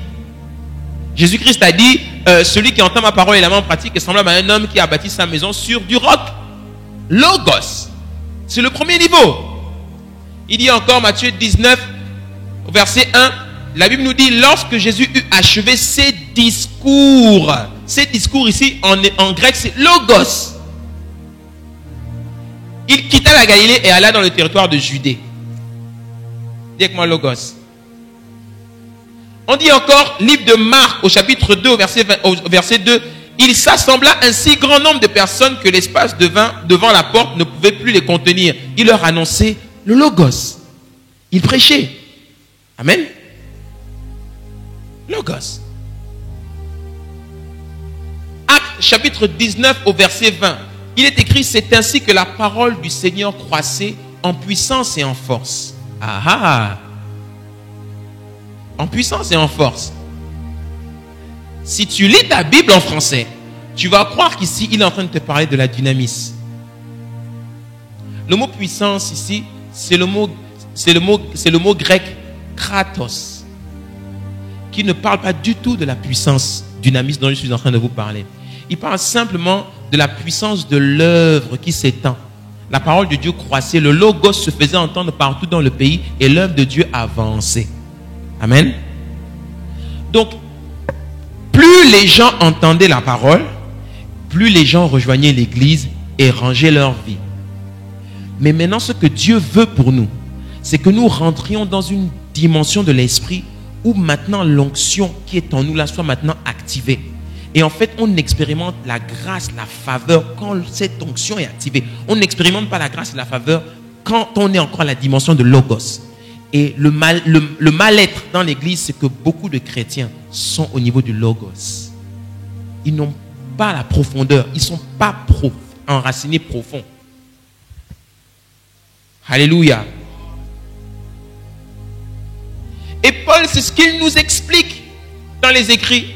Jésus-Christ a dit, celui qui entend ma parole et la met en pratique est semblable à un homme qui a bâti sa maison sur du roc. Logos. C'est le premier niveau. Il dit encore, Matthieu 19, verset 1, la Bible nous dit, lorsque Jésus eut achevé ses discours ici, en grec, c'est logos. Il quitta la Galilée et alla dans le territoire de Judée. Dis avec moi logos. On dit encore, livre de Marc, au chapitre 2, au verset 2, il s'assembla un si grand nombre de personnes que l'espace devant la porte ne pouvait plus les contenir. Il leur annonçait le logos. Il prêchait. Amen. Logos. Acte chapitre 19 au verset 20. Il est écrit, c'est ainsi que la parole du Seigneur croissait en puissance et en force. Ah ah. En puissance et en force. Si tu lis ta Bible en français, tu vas croire qu'ici, il est en train de te parler de la dynamis. Le mot puissance ici, c'est le mot grec kratos, qui ne parle pas du tout de la puissance dynamis dont je suis en train de vous parler. Il parle simplement de la puissance de l'œuvre qui s'étend. La parole de Dieu croissait, le logos se faisait entendre partout dans le pays et l'œuvre de Dieu avançait. Amen. Donc, plus les gens entendaient la parole, plus les gens rejoignaient l'église et rangeaient leur vie. Mais maintenant, ce que Dieu veut pour nous, c'est que nous rentrions dans une dimension de l'esprit où maintenant l'onction qui est en nous là soit maintenant activée. Et en fait, on expérimente la grâce, la faveur quand cette onction est activée. On n'expérimente pas la grâce et la faveur quand on est encore à la dimension de logos. Et le mal-être dans l'église, c'est que beaucoup de chrétiens sont au niveau du logos. Ils n'ont pas la profondeur. Ils ne sont pas enracinés profond. Alléluia. Et Paul, c'est ce qu'il nous explique dans les écrits.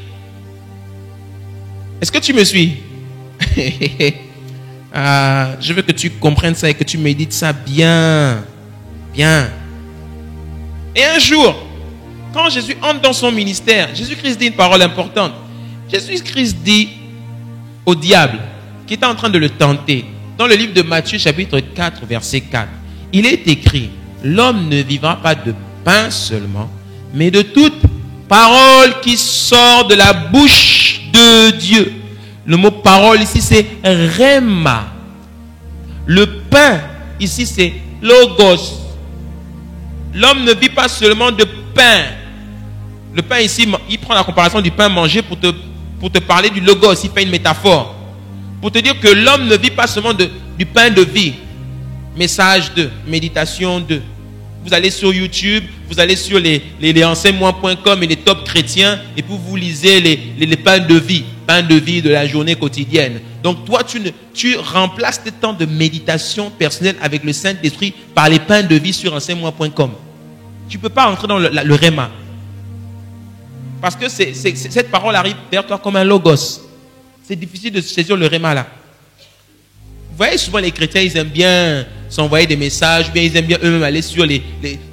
Est-ce que tu me suis? Je veux que tu comprennes ça et que tu médites ça bien. Bien. Et un jour, quand Jésus entre dans son ministère, Jésus-Christ dit une parole importante. Jésus-Christ dit au diable, qui était en train de le tenter, dans le livre de Matthieu, chapitre 4, verset 4, il est écrit, l'homme ne vivra pas de pain seulement, mais de toute parole qui sort de la bouche de Dieu. Le mot parole ici, c'est rhéma. Le pain, ici, c'est logos. L'homme ne vit pas seulement de pain. Le pain ici, il prend la comparaison du pain mangé pour te parler du logos. Il fait une métaphore. Pour te dire que l'homme ne vit pas seulement du pain de vie. Message 2, méditation 2. Vous allez sur YouTube, vous allez sur les enseignements.com et les top chrétiens et puis vous lisez les pains de vie de la journée quotidienne. Donc toi, tu remplaces tes temps de méditation personnelle avec le Saint-Esprit par les pains de vie sur enseignements.com. Tu ne peux pas entrer dans le rhéma. Parce que cette parole arrive vers toi comme un logos. C'est difficile de saisir le rhéma là. Vous voyez, souvent les chrétiens, ils aiment bien s'envoyer des messages, bien ils aiment bien eux-mêmes aller sur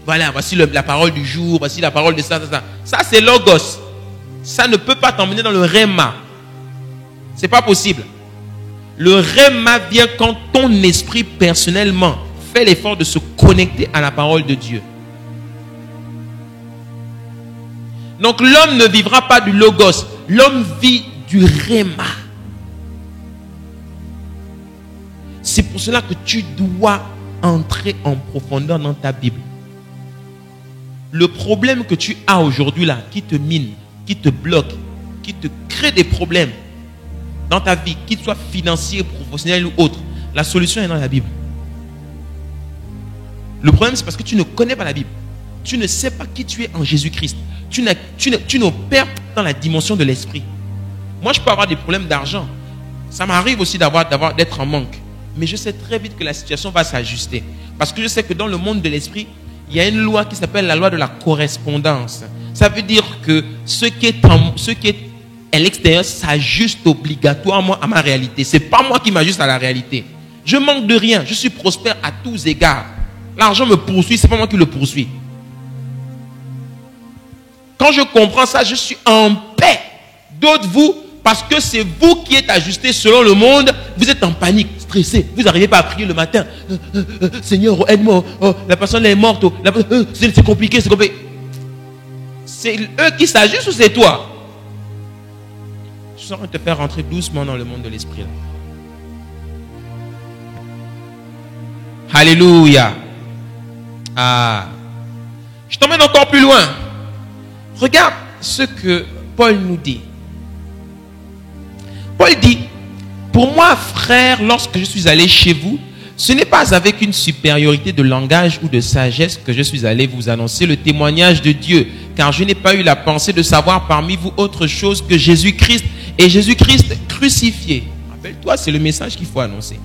voilà, voici la parole du jour, voici la parole de ça. Ça, c'est logos. Ça ne peut pas t'emmener dans le rhéma. C'est pas possible. Le rhéma vient quand ton esprit personnellement fait l'effort de se connecter à la parole de Dieu. Donc l'homme ne vivra pas du logos. L'homme vit du rhéma. C'est pour cela que tu dois entrer en profondeur dans ta Bible. Le problème que tu as aujourd'hui là, qui te mine, qui te bloque, qui te crée des problèmes dans ta vie, qu'il soit financier, professionnel ou autre, la solution est dans la Bible. Le problème, c'est parce que tu ne connais pas la Bible. Tu ne sais pas qui tu es en Jésus-Christ. Tu n'opères pas dans la dimension de l'esprit. Moi, je peux avoir des problèmes d'argent. Ça m'arrive aussi d'être en manque. Mais je sais très vite que la situation va s'ajuster. Parce que je sais que dans le monde de l'esprit, il y a une loi qui s'appelle la loi de la correspondance. Ça veut dire que ce qui est à l'extérieur s'ajuste obligatoirement à ma réalité. Ce n'est pas moi qui m'ajuste à la réalité. Je manque de rien. Je suis prospère à tous égards. L'argent me poursuit, ce n'est pas moi qui le poursuis. Quand je comprends ça, je suis en paix. D'autres, vous, parce que c'est vous qui êtes ajusté selon le monde, vous êtes en panique, stressé. Vous n'arrivez pas à prier le matin. Seigneur, aide-moi. Oh, la personne est morte. Oh, c'est compliqué, c'est compliqué. C'est eux qui s'ajustent ou c'est toi? Je suis en train de te faire rentrer doucement dans le monde de l'esprit. Alléluia. Ah. Je t'emmène encore plus loin. Regarde ce que Paul nous dit. Paul dit, pour moi, frère, lorsque je suis allé chez vous, ce n'est pas avec une supériorité de langage ou de sagesse que je suis allé vous annoncer le témoignage de Dieu, car je n'ai pas eu la pensée de savoir parmi vous autre chose que Jésus-Christ et Jésus-Christ crucifié. Rappelle-toi, c'est le message qu'il faut annoncer.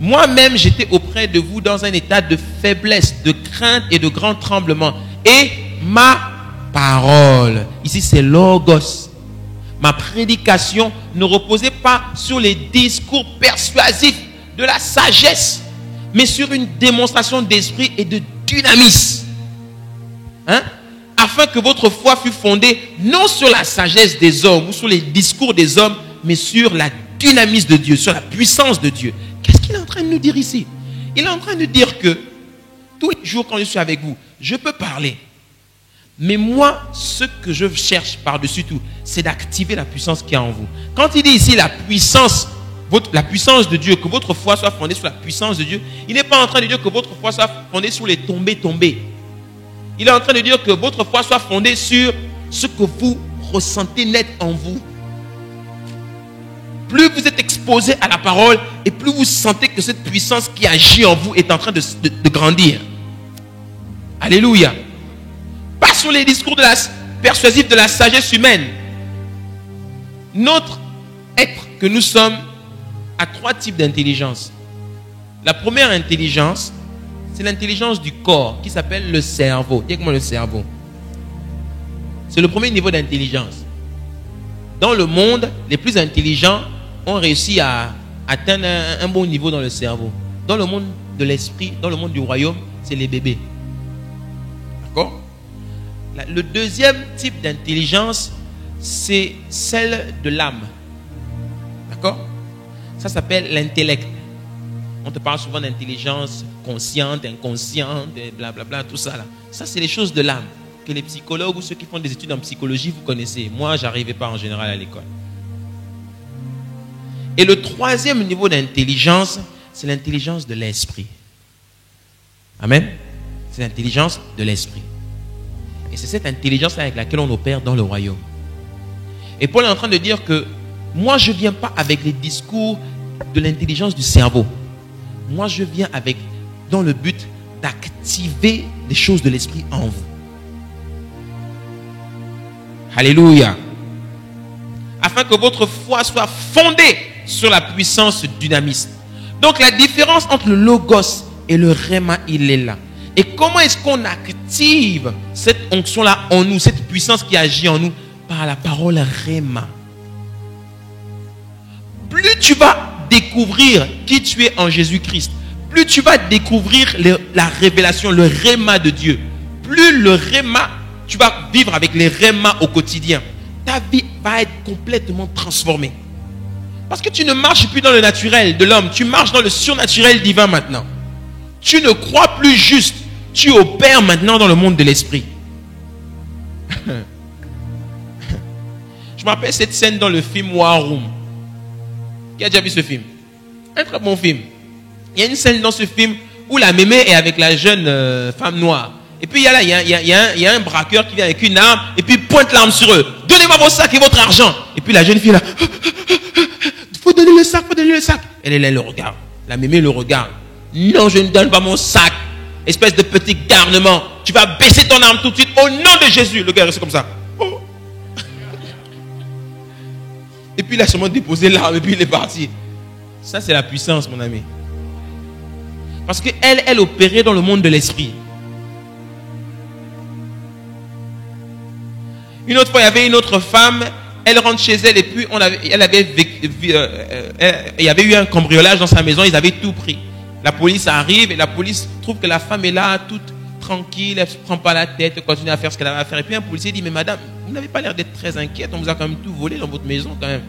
Moi-même, j'étais auprès de vous dans un état de faiblesse, de crainte et de grand tremblement. Et ma parole, ici c'est logos, ma prédication ne reposait pas sur les discours persuasifs de la sagesse, mais sur une démonstration d'esprit et de dynamisme. Afin que votre foi fût fondée non sur la sagesse des hommes ou sur les discours des hommes, mais sur la dynamisme de Dieu, sur la puissance de Dieu. Qu'est-ce qu'il est en train de nous dire ici? Il est en train de dire que tous les jours quand je suis avec vous, je peux parler. Mais moi, ce que je cherche par-dessus tout, c'est d'activer la puissance qui est en vous. Quand il dit ici la puissance de Dieu, que votre foi soit fondée sur la puissance de Dieu, il n'est pas en train de dire que votre foi soit fondée sur les tombées. Il est en train de dire que votre foi soit fondée sur ce que vous ressentez net en vous. Plus vous êtes exposé à la parole et plus vous sentez que cette puissance qui agit en vous est en train de grandir. Alléluia. Pas sur les discours persuasifs de la sagesse humaine. Notre être que nous sommes a 3 types d'intelligence. La première intelligence, c'est l'intelligence du corps qui s'appelle le cerveau. Dis-moi le cerveau. C'est le premier niveau d'intelligence. Dans le monde, les plus intelligents ont réussi à atteindre un bon niveau dans le cerveau. Dans le monde de l'esprit, dans le monde du royaume, c'est les bébés. D'accord? Le deuxième type d'intelligence, c'est celle de l'âme. D'accord? Ça s'appelle l'intellect. On te parle souvent d'intelligence consciente, inconsciente, blablabla, tout ça là. Ça, c'est les choses de l'âme que les psychologues ou ceux qui font des études en psychologie, vous connaissez. Moi, je n'arrivais pas en général à l'école. Et le troisième niveau d'intelligence, c'est l'intelligence de l'esprit. Amen. C'est l'intelligence de l'esprit. Et c'est cette intelligence avec laquelle on opère dans le royaume. Et Paul est en train de dire que moi, je ne viens pas avec les discours de l'intelligence du cerveau. Moi, je viens dans le but d'activer les choses de l'esprit en vous. Alléluia. Afin que votre foi soit fondée sur la puissance dynamiste. Donc, la différence entre le logos et le réma, il est là. Et comment est-ce qu'on active cette onction-là en nous, cette puissance qui agit en nous? Par la parole réma. Plus tu vas découvrir qui tu es en Jésus-Christ, plus tu vas découvrir la révélation, le réma de Dieu, plus le réma, tu vas vivre avec les rémas au quotidien. Ta vie va être complètement transformée. Parce que tu ne marches plus dans le naturel de l'homme, tu marches dans le surnaturel divin maintenant. Tu ne crois plus juste, tu opères maintenant dans le monde de l'esprit. Je me rappelle cette scène dans le film War Room. Qui a déjà vu ce film? Un très bon film. Il y a une scène dans ce film où la mémé est avec la jeune femme noire. Et puis il y a un braqueur qui vient avec une arme et puis il pointe l'arme sur eux. Donnez-moi vos sacs et votre argent. Et puis la jeune fille là, faut donner le sac, faut donner le sac. Elle le regarde. La mémé le regarde. Non, je ne donne pas mon sac. Espèce de petit garnement. Tu vas baisser ton arme tout de suite au nom de Jésus. Le gars reste comme ça. Oh. Et puis il a seulement déposé l'arme et puis il est parti. Ça, c'est la puissance, mon ami. Parce qu'elle, elle opérait dans le monde de l'esprit. Une autre fois, il y avait une autre femme. Elle rentre chez elle et puis il y avait eu un cambriolage dans sa maison. Ils avaient tout pris. La police arrive et la police trouve que la femme est là, toute tranquille. Elle ne se prend pas la tête, elle continue à faire ce qu'elle avait à faire. Et puis un policier dit, mais madame, vous n'avez pas l'air d'être très inquiète. On vous a quand même tout volé dans votre maison quand même.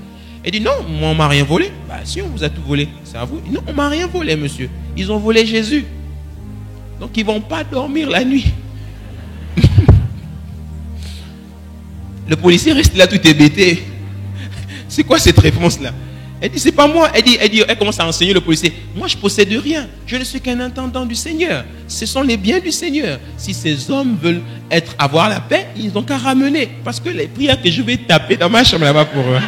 Elle dit, non, moi on m'a rien volé. Bah si, on vous a tout volé. C'est à vous. Non, on m'a rien volé, monsieur. Ils ont volé Jésus. Donc ils ne vont pas dormir la nuit. Le policier reste là tout hébété. C'est quoi cette réponse-là? Elle dit, c'est pas moi. Elle commence à enseigner le policier. Moi, je possède rien. Je ne suis qu'un intendant du Seigneur. Ce sont les biens du Seigneur. Si ces hommes veulent avoir la paix, ils n'ont qu'à ramener. Parce que les prières que je vais taper dans ma chambre là-bas pour eux.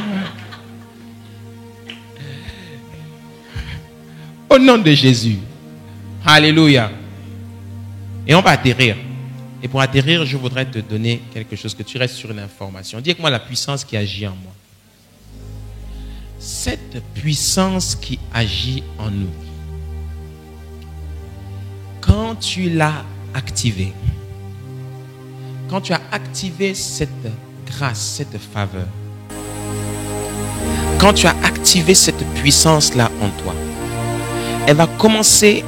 Au nom de Jésus. Alléluia. Et on va atterrir. Et pour atterrir, je voudrais te donner quelque chose, que tu restes sur une information. Dis avec moi la puissance qui agit en moi. Cette puissance qui agit en nous, quand tu l'as activée, quand tu as activé cette grâce, cette faveur, quand tu as activé cette puissance-là en toi, elle va commencer,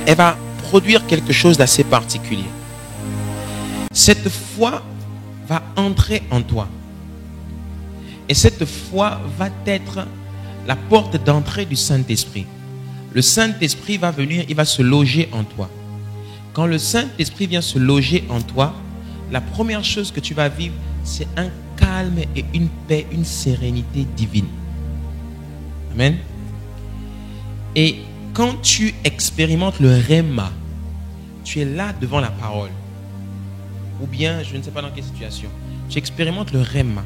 elle va produire quelque chose d'assez particulier. Cette foi va entrer en toi. Et cette foi va être la porte d'entrée du Saint-Esprit. Le Saint-Esprit va venir, il va se loger en toi. Quand le Saint-Esprit vient se loger en toi, la première chose que tu vas vivre, c'est un calme et une paix, une sérénité divine. Amen. Et quand tu expérimentes le Rhéma, tu es là devant la parole. Ou bien, je ne sais pas dans quelle situation, tu expérimentes le Rhéma.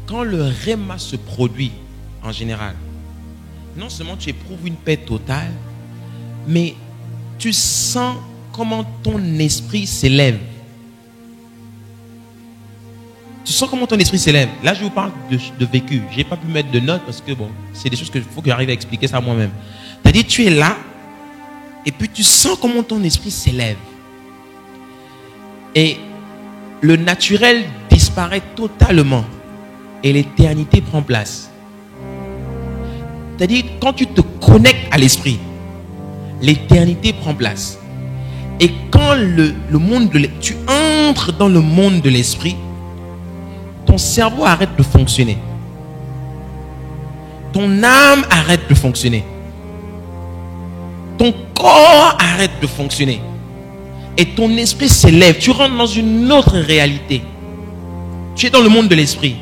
Quand le Rhéma se produit, en général, non seulement tu éprouves une paix totale, mais tu sens comment ton esprit s'élève. Tu sens comment ton esprit s'élève. Là, je vous parle de vécu. Je n'ai pas pu mettre de notes parce que, bon, c'est des choses qu'il faut que j'arrive à expliquer ça moi-même. C'est-à-dire, tu es là, et puis tu sens comment ton esprit s'élève. Et le naturel disparaît totalement. Et l'éternité prend place. C'est-à-dire, quand tu te connectes à l'esprit, l'éternité prend place. Et quand tu entres dans le monde de l'esprit, ton cerveau arrête de fonctionner. Ton âme arrête de fonctionner. Ton corps arrête de fonctionner. Et ton esprit s'élève. Tu rentres dans une autre réalité. Tu es dans le monde de l'esprit.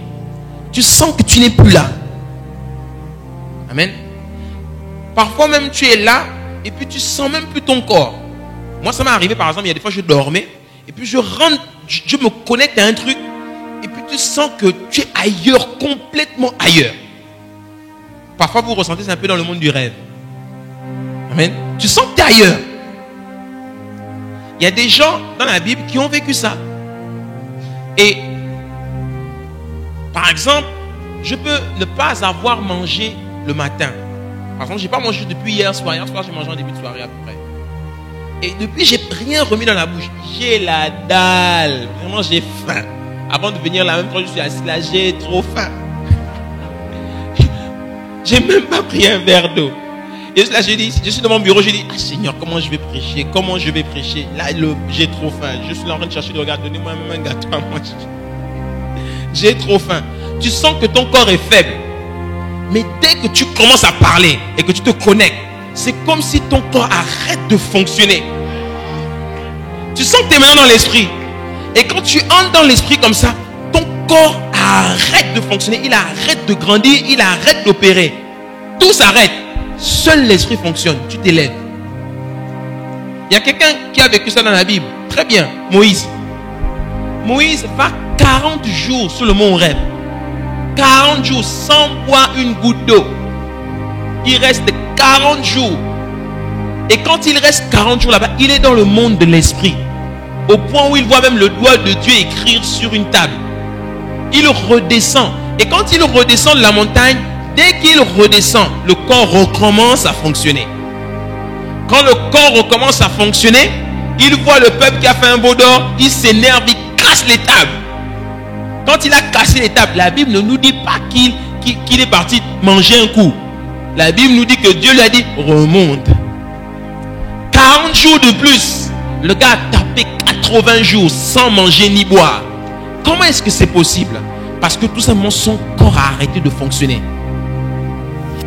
Tu sens que tu n'es plus là. Amen. Parfois même tu es là et puis tu sens même plus ton corps. Moi ça m'est arrivé par exemple, il y a des fois je dormais et puis je rentre, je me connecte à un truc et puis tu sens que tu es ailleurs, complètement ailleurs. Parfois vous ressentez ça un peu dans le monde du rêve. Amen. Tu sens que tu es ailleurs. Il y a des gens dans la Bible qui ont vécu ça. Et par exemple, je peux ne pas avoir mangé le matin. Par exemple, je n'ai pas mangé depuis hier soir. Hier soir, j'ai mangé en début de soirée à peu près. Et depuis, je n'ai rien remis dans la bouche. J'ai la dalle. Vraiment, j'ai faim. Avant de venir là, même quand je suis assis là, j'ai trop faim. J'ai même pas pris un verre d'eau. Et là, je suis dans mon bureau, je dis, ah Seigneur, comment je vais prêcher? Comment je vais prêcher? Là, j'ai trop faim. Je suis là en train de chercher de regarder. Donnez-moi même un gâteau à manger. J'ai trop faim. Tu sens que ton corps est faible. Mais dès que tu commences à parler et que tu te connectes, c'est comme si ton corps arrête de fonctionner. Tu sens que tu es maintenant dans l'esprit. Et quand tu entres dans l'esprit comme ça, ton corps arrête de fonctionner. Il arrête de grandir. Il arrête d'opérer. Tout s'arrête. Seul l'esprit fonctionne. Tu t'élèves. Il y a quelqu'un qui a vécu ça dans la Bible. Très bien. Moïse. Moïse va 40 jours sur le mont Horeb. 40 jours sans boire une goutte d'eau. Il reste 40 jours. Et quand il reste 40 jours là-bas, il est dans le monde de l'esprit. Au point où il voit même le doigt de Dieu écrire sur une table. Il redescend. Et quand il redescend de la montagne, dès qu'il redescend, le corps recommence à fonctionner. Quand le corps recommence à fonctionner, il voit le peuple qui a fait un beau d'or, il s'énerve, il casse les tables. Quand il a cassé les tables, la Bible ne nous dit pas qu'il est parti manger un coup. La Bible nous dit que Dieu lui a dit, remonte. 40 jours de plus, le gars a tapé 80 jours sans manger ni boire. Comment est-ce que c'est possible? Parce que tout simplement son corps a arrêté de fonctionner.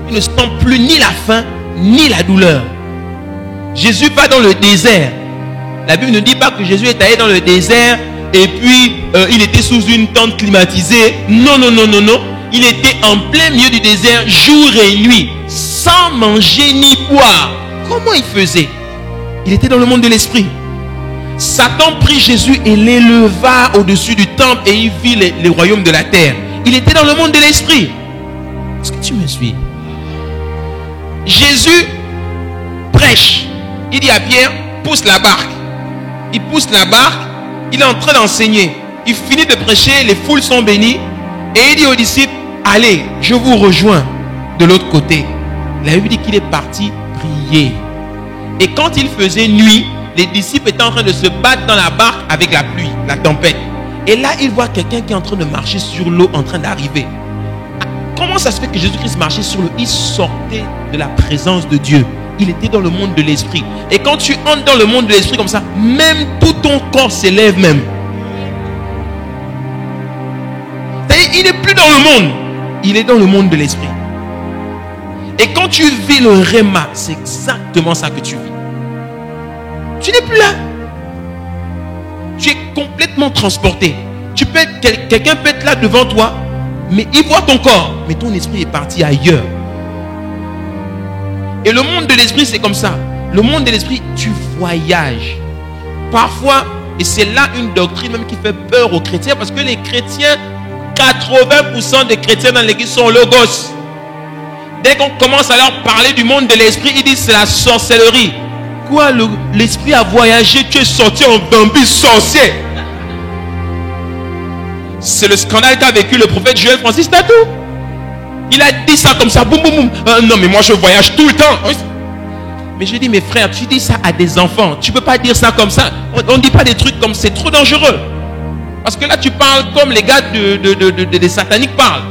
Il ne sent plus ni la faim ni la douleur. Jésus va dans le désert. La Bible ne dit pas que Jésus est allé dans le désert et puis il était sous une tente climatisée. Non, non, non, non, non. Il était en plein milieu du désert jour et nuit, sans manger ni boire. Comment il faisait? Il était dans le monde de l'esprit. Satan prit Jésus et l'éleva au-dessus du temple et il vit les royaumes de la terre. Il était dans le monde de l'esprit. Est-ce que tu me suis? Jésus prêche. Il dit à Pierre, pousse la barque. Il pousse la barque. Il est en train d'enseigner. Il finit de prêcher. Les foules sont bénies. Et il dit aux disciples, allez, je vous rejoins de l'autre côté. La Bible dit qu'il est parti prier. Et quand il faisait nuit, les disciples étaient en train de se battre dans la barque avec la pluie, la tempête. Et là, il voit quelqu'un qui est en train de marcher sur l'eau, en train d'arriver. Comment ça se fait que Jésus-Christ marchait sur l'eau? Il sortait de la présence de Dieu. Il était dans le monde de l'esprit. Et quand tu entres dans le monde de l'esprit comme ça, même tout ton corps s'élève même. C'est-à-dire, il n'est plus dans le monde. Il est dans le monde de l'esprit. Et quand tu vis le réma, c'est exactement ça que tu vis. Tu n'es plus là. Tu es complètement transporté. Quelqu'un peut être là devant toi, mais il voit ton corps, mais ton esprit est parti ailleurs. Et le monde de l'esprit, c'est comme ça. Le monde de l'esprit, tu voyages. Parfois, et c'est là une doctrine même qui fait peur aux chrétiens, parce que les chrétiens, 80% des chrétiens dans l'église sont logos. Dès qu'on commence à leur parler du monde de l'esprit, ils disent c'est la sorcellerie. Quoi, l'esprit a voyagé, tu es sorti en vampire sorcier. C'est le scandale qu'a vécu le prophète Joël Francis Tatou. Il a dit ça comme ça, boum boum boum. Non mais moi je voyage tout le temps. Mais je dis, mes frères, tu dis ça à des enfants. Tu ne peux pas dire ça comme ça. On ne dit pas des trucs comme c'est trop dangereux. Parce que là tu parles comme les gars des sataniques parlent.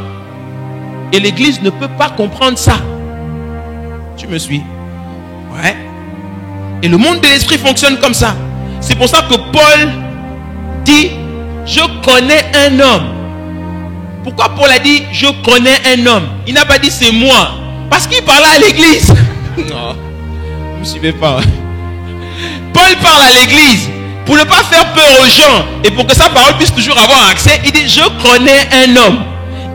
Et l'église ne peut pas comprendre ça. Tu me suis? Ouais. Et le monde de l'esprit fonctionne comme ça. C'est pour ça que Paul dit, je connais un homme. Pourquoi Paul a dit, je connais un homme? Il n'a pas dit, c'est moi. Parce qu'il parlait à l'église. Non, vous ne me suivez pas. Paul parle à l'église pour ne pas faire peur aux gens et pour que sa parole puisse toujours avoir accès. Il dit, je connais un homme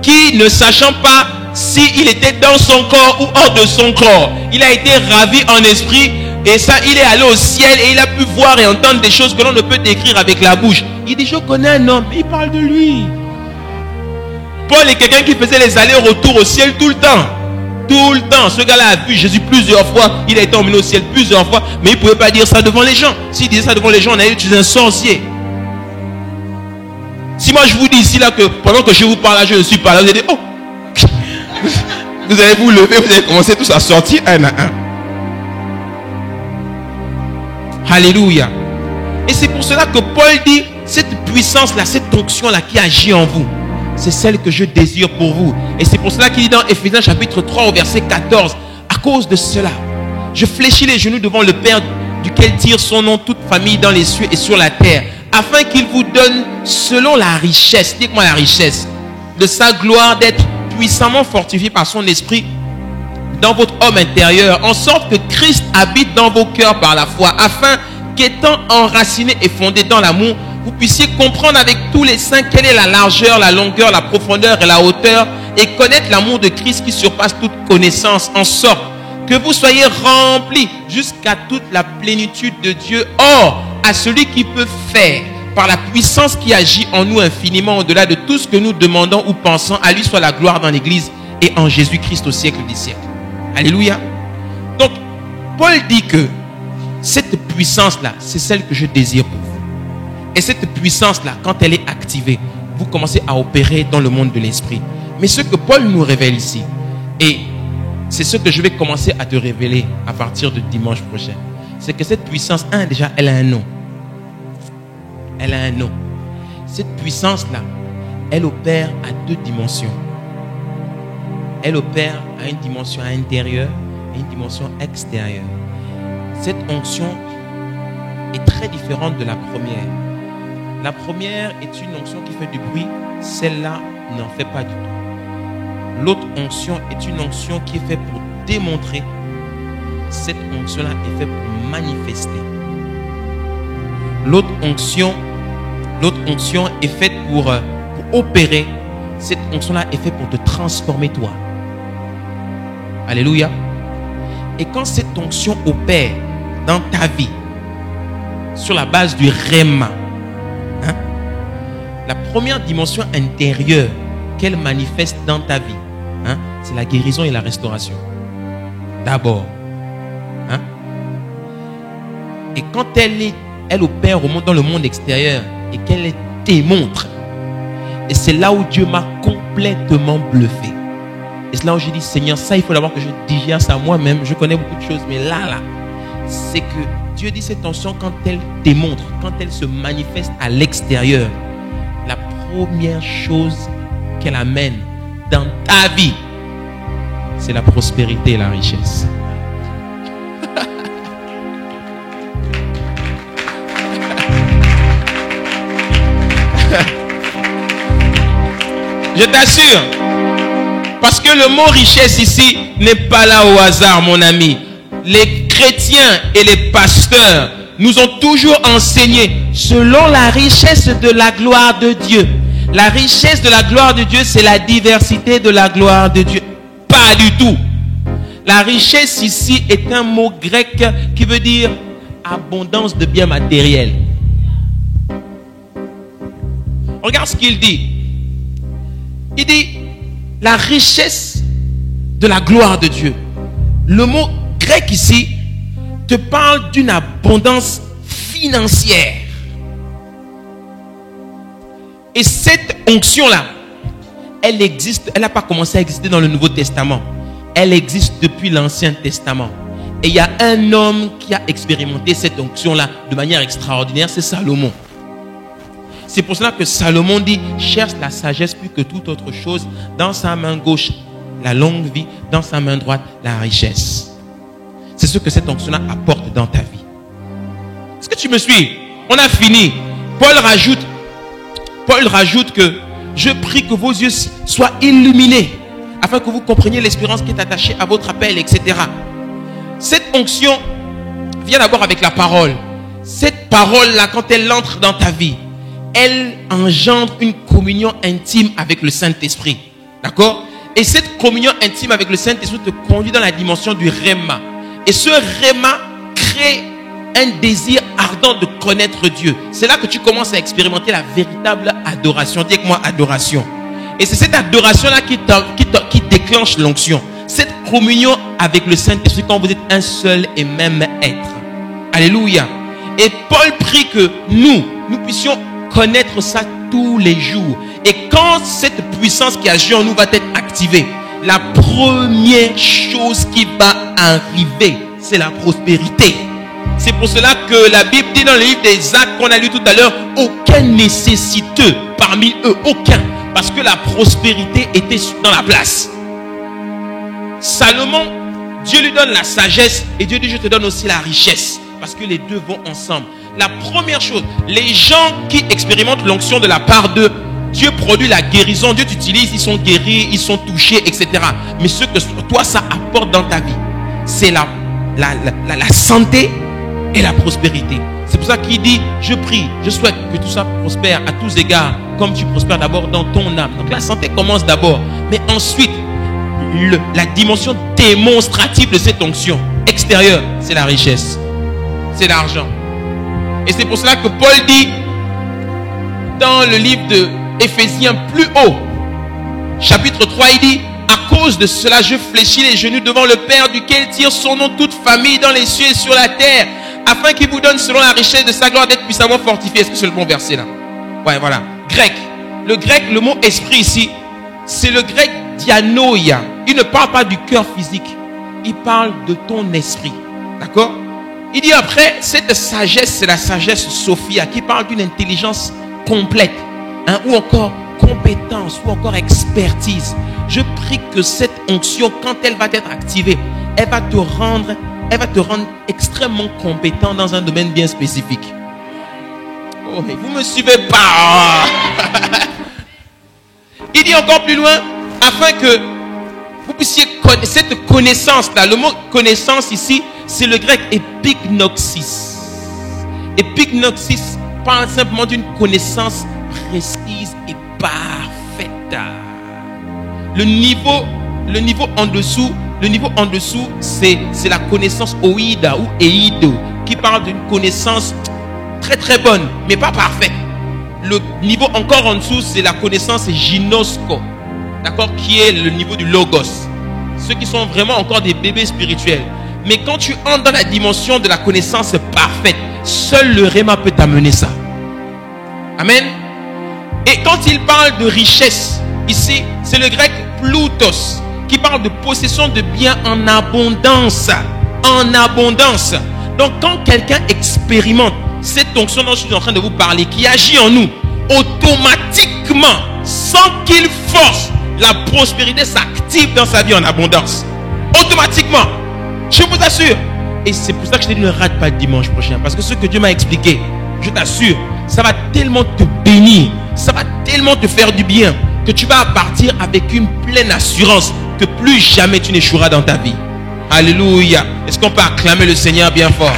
qui, ne sachant pas s'il était dans son corps ou hors de son corps, il a été ravi en esprit. Et ça, il est allé au ciel et il a pu voir et entendre des choses que l'on ne peut décrire avec la bouche. Il dit, je connais un homme. Il parle de lui. Paul est quelqu'un qui faisait les allers-retours au ciel tout le temps. Tout le temps. Ce gars-là a vu Jésus plusieurs fois. Il a été emmené au ciel plusieurs fois. Mais il ne pouvait pas dire ça devant les gens. S'il disait ça devant les gens, on allait utiliser un sorcier. Si moi je vous dis ici là que pendant que je vous parle là, je ne suis pas là, vous allez dire, oh. Vous allez vous lever, vous allez commencer tous à sortir un à un. Alléluia. Et c'est pour cela que Paul dit, cette puissance-là, cette onction-là qui agit en vous, c'est celle que je désire pour vous. Et c'est pour cela qu'il dit dans Éphésiens chapitre 3 au verset 14, à cause de cela, je fléchis les genoux devant le Père duquel tire son nom toute famille dans les cieux et sur la terre, afin qu'il vous donne selon la richesse, dites-moi la richesse, de sa gloire d'être puissamment fortifié par son esprit dans votre homme intérieur, en sorte que Christ habite dans vos cœurs par la foi, afin qu'étant enraciné et fondé dans l'amour, vous puissiez comprendre avec tous les saints quelle est la largeur, la longueur, la profondeur et la hauteur, et connaître l'amour de Christ qui surpasse toute connaissance, en sorte que vous soyez remplis jusqu'à toute la plénitude de Dieu. Or, à celui qui peut faire, par la puissance qui agit en nous infiniment au-delà de tout ce que nous demandons ou pensons, à lui soit la gloire dans l'Église et en Jésus-Christ au siècle des siècles. Alléluia. Donc, Paul dit que cette puissance-là, c'est celle que je désire pour vous. Et cette puissance-là, quand elle est activée, vous commencez à opérer dans le monde de l'esprit. Mais ce que Paul nous révèle ici, et c'est ce que je vais commencer à te révéler à partir de dimanche prochain, c'est que cette puissance, déjà, elle a un nom. Elle a un nom. Cette puissance-là, elle opère à deux dimensions. Elle opère à une dimension intérieure et une dimension extérieure. Cette onction est très différente de la première. La première est une onction qui fait du bruit, celle-là n'en fait pas du tout. L'autre onction est une onction qui est faite pour démontrer. Cette onction-là est faite pour manifester. L'autre onction est faite pour opérer. Cette onction-là est faite pour te transformer toi. Alléluia. Et quand cette onction opère dans ta vie, sur la base du Rhéma, la première dimension intérieure qu'elle manifeste dans ta vie, c'est la guérison et la restauration. D'abord. Et quand elle opère dans le monde extérieur et qu'elle démontre, et c'est là où Dieu m'a complètement bluffé. Et c'est là où j'ai dit, Seigneur, ça il faut d'abord que je digère ça moi-même. Je connais beaucoup de choses, mais là, c'est que Dieu dit cette onction quand elle démontre, quand elle se manifeste à l'extérieur, la première chose qu'elle amène dans ta vie, c'est la prospérité et la richesse. Je t'assure, parce que le mot richesse ici n'est pas là au hasard, mon ami. Les chrétiens et les pasteurs nous ont toujours enseigné selon la richesse de la gloire de Dieu. La richesse de la gloire de Dieu, c'est la diversité de la gloire de Dieu. Pas du tout. La richesse ici est un mot grec qui veut dire abondance de biens matériels. Regarde ce qu'il dit. Il dit la richesse de la gloire de Dieu. Le mot grec ici te parle d'une abondance financière. Et cette onction-là, elle existe, elle n'a pas commencé à exister dans le Nouveau Testament. Elle existe depuis l'Ancien Testament. Et il y a un homme qui a expérimenté cette onction-là de manière extraordinaire, c'est Salomon. C'est pour cela que Salomon dit, cherche la sagesse plus que toute autre chose. Dans sa main gauche, la longue vie. Dans sa main droite, la richesse. C'est ce que cette onction-là apporte dans ta vie. Est-ce que tu me suis? On a fini. Paul rajoute que je prie que vos yeux soient illuminés afin que vous compreniez l'espérance qui est attachée à votre appel, etc. Cette onction vient d'abord avec la parole. Cette parole-là, quand elle entre dans ta vie, elle engendre une communion intime avec le Saint-Esprit. D'accord? Et cette communion intime avec le Saint-Esprit te conduit dans la dimension du Rhéma. Et ce Rhéma crée un désir ardent de connaître Dieu. C'est là que tu commences à expérimenter la véritable adoration. Dis avec moi, adoration. Et c'est cette adoration-là qui déclenche l'onction. Cette communion avec le Saint-Esprit quand vous êtes un seul et même être. Alléluia. Et Paul prie que nous puissions connaître ça tous les jours. Et quand cette puissance qui agit en nous va être activée, la première chose qui va arriver, c'est la prospérité. C'est pour cela que la Bible dit dans le livre des Actes qu'on a lu tout à l'heure, aucun nécessiteux parmi eux, aucun. Parce que la prospérité était dans la place. Salomon, Dieu lui donne la sagesse et Dieu dit je te donne aussi la richesse. Parce que les deux vont ensemble. La première chose, les gens qui expérimentent l'onction de la part de Dieu produit la guérison, Dieu t'utilise, ils sont guéris, ils sont touchés, etc. Mais ce que toi ça apporte dans ta vie, c'est la santé et la prospérité. C'est pour ça qu'il dit, je prie, je souhaite que tout ça prospère à tous égards, comme tu prospères d'abord dans ton âme. Donc la santé commence d'abord, mais ensuite, la dimension démonstrative de cette onction extérieure, c'est la richesse, c'est l'argent. Et c'est pour cela que Paul dit dans le livre de Éphésiens plus haut, chapitre 3, il dit, à cause de cela, je fléchis les genoux devant le Père duquel tire son nom toute famille dans les cieux et sur la terre, afin qu'il vous donne selon la richesse de sa gloire d'être puissamment fortifié. Est-ce que c'est le bon verset là? Ouais, voilà. Grec. Le grec, le mot esprit ici, c'est le grec dianoia. Il ne parle pas du cœur physique. Il parle de ton esprit. D'accord? Il dit après, cette sagesse, c'est la sagesse Sophia, qui parle d'une intelligence complète, hein, ou encore compétence, ou encore expertise. Je prie que cette onction, quand elle va être activée, elle va te rendre extrêmement compétent dans un domaine bien spécifique. Oh, mais vous me suivez pas. Il dit encore plus loin, afin que vous puissiez connaître cette connaissance-là. Le mot connaissance ici, c'est le grec epignoxis. Epignoxis parle simplement d'une connaissance précise et parfaite. Le niveau en dessous, c'est la connaissance oïda ou eido, qui parle d'une connaissance très très bonne, mais pas parfaite. Le niveau encore en dessous, c'est la connaissance ginosko, d'accord, qui est le niveau du logos. Ceux qui sont vraiment encore des bébés spirituels. Mais quand tu entres dans la dimension de la connaissance parfaite, seul le Réma peut t'amener ça. Amen. Et quand il parle de richesse, ici, c'est le grec ploutos, qui parle de possession de biens en abondance. En abondance. Donc quand quelqu'un expérimente cette onction dont je suis en train de vous parler, qui agit en nous, automatiquement, sans qu'il force, la prospérité s'active dans sa vie en abondance. Automatiquement. Je vous assure. Et c'est pour ça que je te dis, ne rate pas le dimanche prochain. Parce que ce que Dieu m'a expliqué, je t'assure, ça va tellement te bénir, ça va tellement te faire du bien, que tu vas partir avec une pleine assurance que plus jamais tu n'échoueras dans ta vie. Alléluia. Est-ce qu'on peut acclamer le Seigneur bien fort?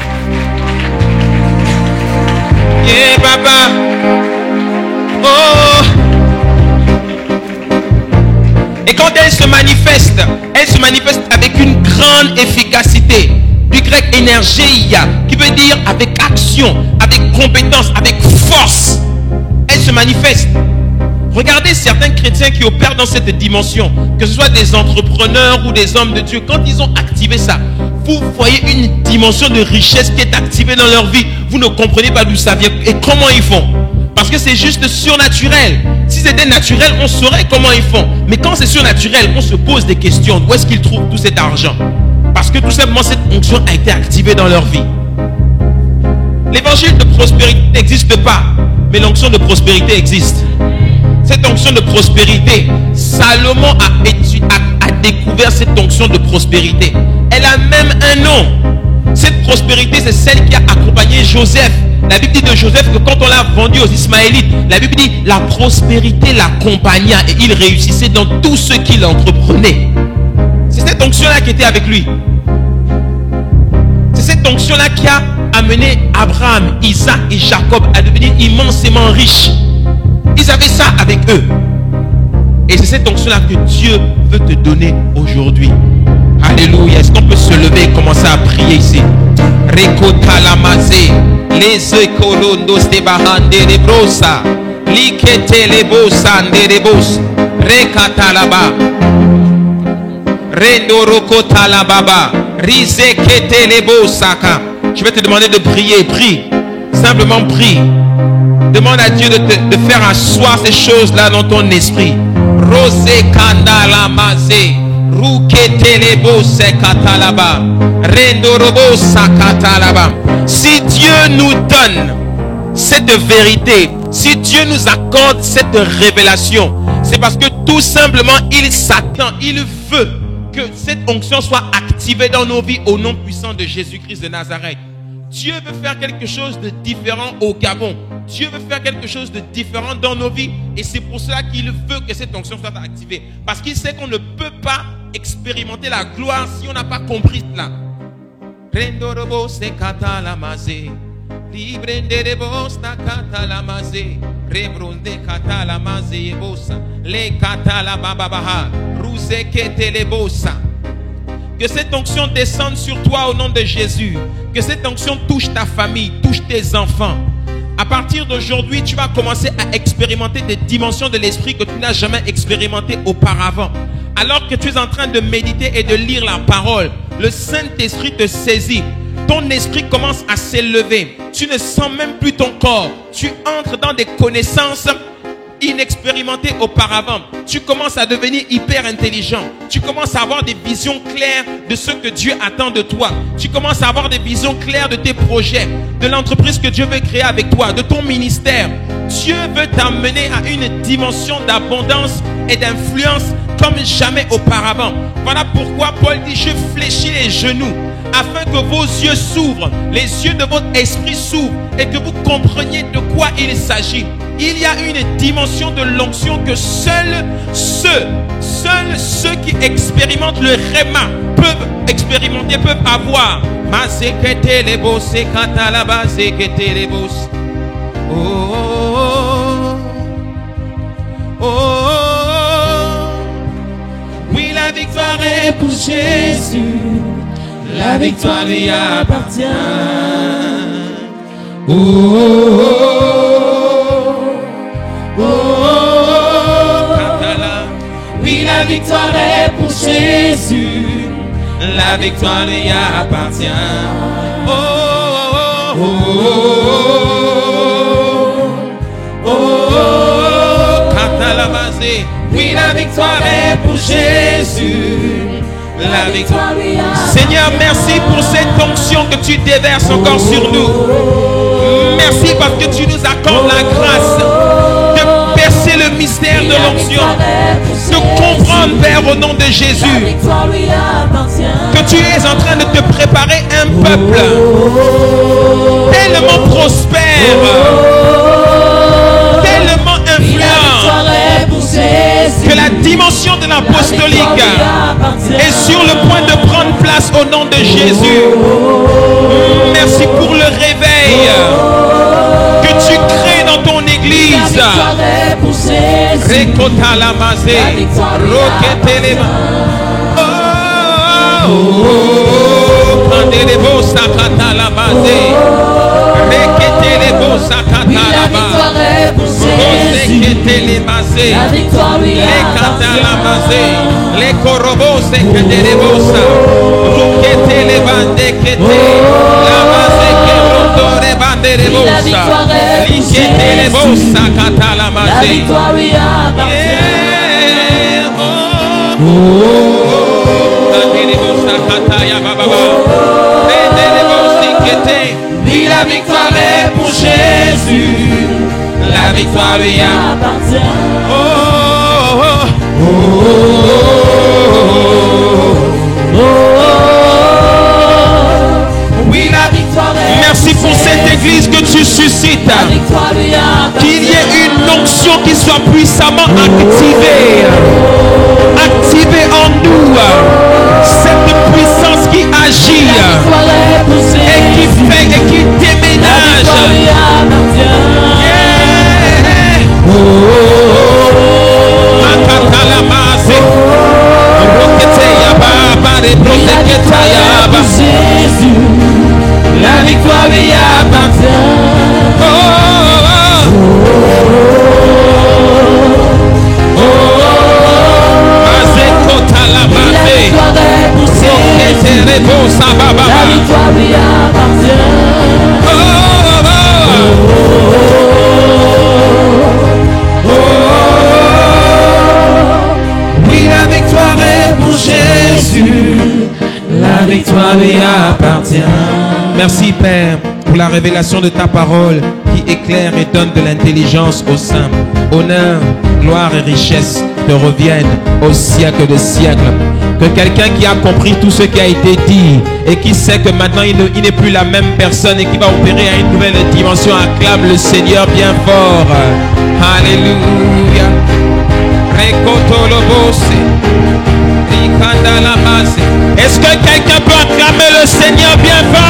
Yeah, papa. Oh. Et quand elle se manifeste avec une grande efficacité. Du grec énergia, qui veut dire avec action, avec compétence, avec force. Elle se manifeste. Regardez certains chrétiens qui opèrent dans cette dimension, que ce soit des entrepreneurs ou des hommes de Dieu, quand ils ont activé ça, vous voyez une dimension de richesse qui est activée dans leur vie. Vous ne comprenez pas d'où ça vient et comment ils font. Parce que c'est juste surnaturel. Si c'était naturel, on saurait comment ils font. Mais quand c'est surnaturel, on se pose des questions. Où est-ce qu'ils trouvent tout cet argent? Parce que tout simplement, cette onction a été activée dans leur vie. L'évangile de prospérité n'existe pas, mais l'onction de prospérité existe. Cette onction de prospérité, Salomon a découvert cette onction de prospérité. Elle a même un nom. Cette prospérité, c'est celle qui a accompagné Joseph. La Bible dit de Joseph que quand on l'a vendu aux Ismaélites, la Bible dit la prospérité l'accompagna et il réussissait dans tout ce qu'il entreprenait. C'est cette onction-là qui était avec lui. C'est cette onction-là qui a amené Abraham, Isaac et Jacob à devenir immensément riches. Ils avaient ça avec eux. Et c'est cette onction-là que Dieu veut te donner aujourd'hui. Alléluia. Est-ce qu'on peut se lever et commencer à prier ici? Rekotalamase, les ekolondos de bahande de brosa, likete le bosa de bos, rekatalaba, rendorokotalababa, rizekete le bosaka. Je vais te demander de prier. Prie. Simplement prie. Demande à Dieu de faire asseoir ces choses-là dans ton esprit. Rose kandala maze, ruketelebo se katalaba, rendorobo sakatalaba. Si Dieu nous donne cette vérité, si Dieu nous accorde cette révélation, c'est parce que tout simplement il s'attend, il veut que cette onction soit activée dans nos vies au nom puissant de Jésus-Christ de Nazareth. Dieu veut faire quelque chose de différent au Gabon. Dieu veut faire quelque chose de différent dans nos vies. Et c'est pour cela qu'il veut que cette onction soit activée. Parce qu'il sait qu'on ne peut pas expérimenter la gloire si on n'a pas compris cela. Que cette onction descende sur toi au nom de Jésus. Que cette onction touche ta famille, touche tes enfants. À partir d'aujourd'hui, tu vas commencer à expérimenter des dimensions de l'esprit que tu n'as jamais expérimentées auparavant. Alors que tu es en train de méditer et de lire la parole, le Saint-Esprit te saisit. Ton esprit commence à s'élever. Tu ne sens même plus ton corps. Tu entres dans des connaissances inexpérimenté auparavant. Tu commences à devenir hyper intelligent. Tu commences à avoir des visions claires de ce que Dieu attend de toi. Tu commences à avoir des visions claires de tes projets, de l'entreprise que Dieu veut créer avec toi, de ton ministère. Dieu veut t'amener à une dimension d'abondance et d'influence comme jamais auparavant. Voilà pourquoi Paul dit: je fléchis les genoux afin que vos yeux s'ouvrent, les yeux de votre esprit s'ouvrent et que vous compreniez de quoi il s'agit. Il y a une dimension de l'onction que seuls ceux qui expérimentent le Réma peuvent expérimenter, peuvent avoir. Oh, oh, oh. Oui, la victoire est pour Jésus. La victoire lui appartient. Oh, oh, oh, oh. Oui, la victoire est pour Jésus. La victoire lui appartient. Oh, oh, oh, oh, oh, oh. Oui, la victoire est pour Jésus. La victoire. Seigneur, merci pour cette onction que tu déverses encore sur nous. Merci parce que tu nous accordes la grâce de percer le mystère de l'onction, de comprendre, Père, au nom de Jésus, que tu es en train de te préparer un peuple tellement prospère, tellement influent, que la dimension de l'apostolique est sur le point de prendre place au nom de Jésus. Merci pour le réveil que tu crées dans ton église. La victoire lui appartient. Les corobos et que des bossa, roquete les bandes que te, la base que rotore bande de bossa, liquete les bossa cata la base. La victoire lui appartient. Bande de bossa cata ya baba, bande de bossa que te. Oui, la victoire est pour Jésus. La victoire lui appartient. Oh, oh, oh, oh, oh, oui, la victoire. Merci pour cette église que tu suscites. Qu'il y ait une onction qui soit puissamment activée. Activée en nous. Cette puissance qui agit et qui fait et qui déménage. La victoire lui appartient. Oh, oh, oh, oh, la victoire est pour Jésus. La victoire lui appartient. Oh, oh, oh, oui, la victoire est pour Jésus. La victoire lui appartient. Merci Père pour la révélation de ta parole qui éclaire et donne de l'intelligence aux saints. Honneur, gloire et richesse te reviennent au siècle des siècles. Que quelqu'un qui a compris tout ce qui a été dit et qui sait que maintenant il n'est plus la même personne et qui va opérer à une nouvelle dimension, acclame le Seigneur bien fort. Alléluia. Est-ce que quelqu'un peut acclamer le Seigneur bien fort?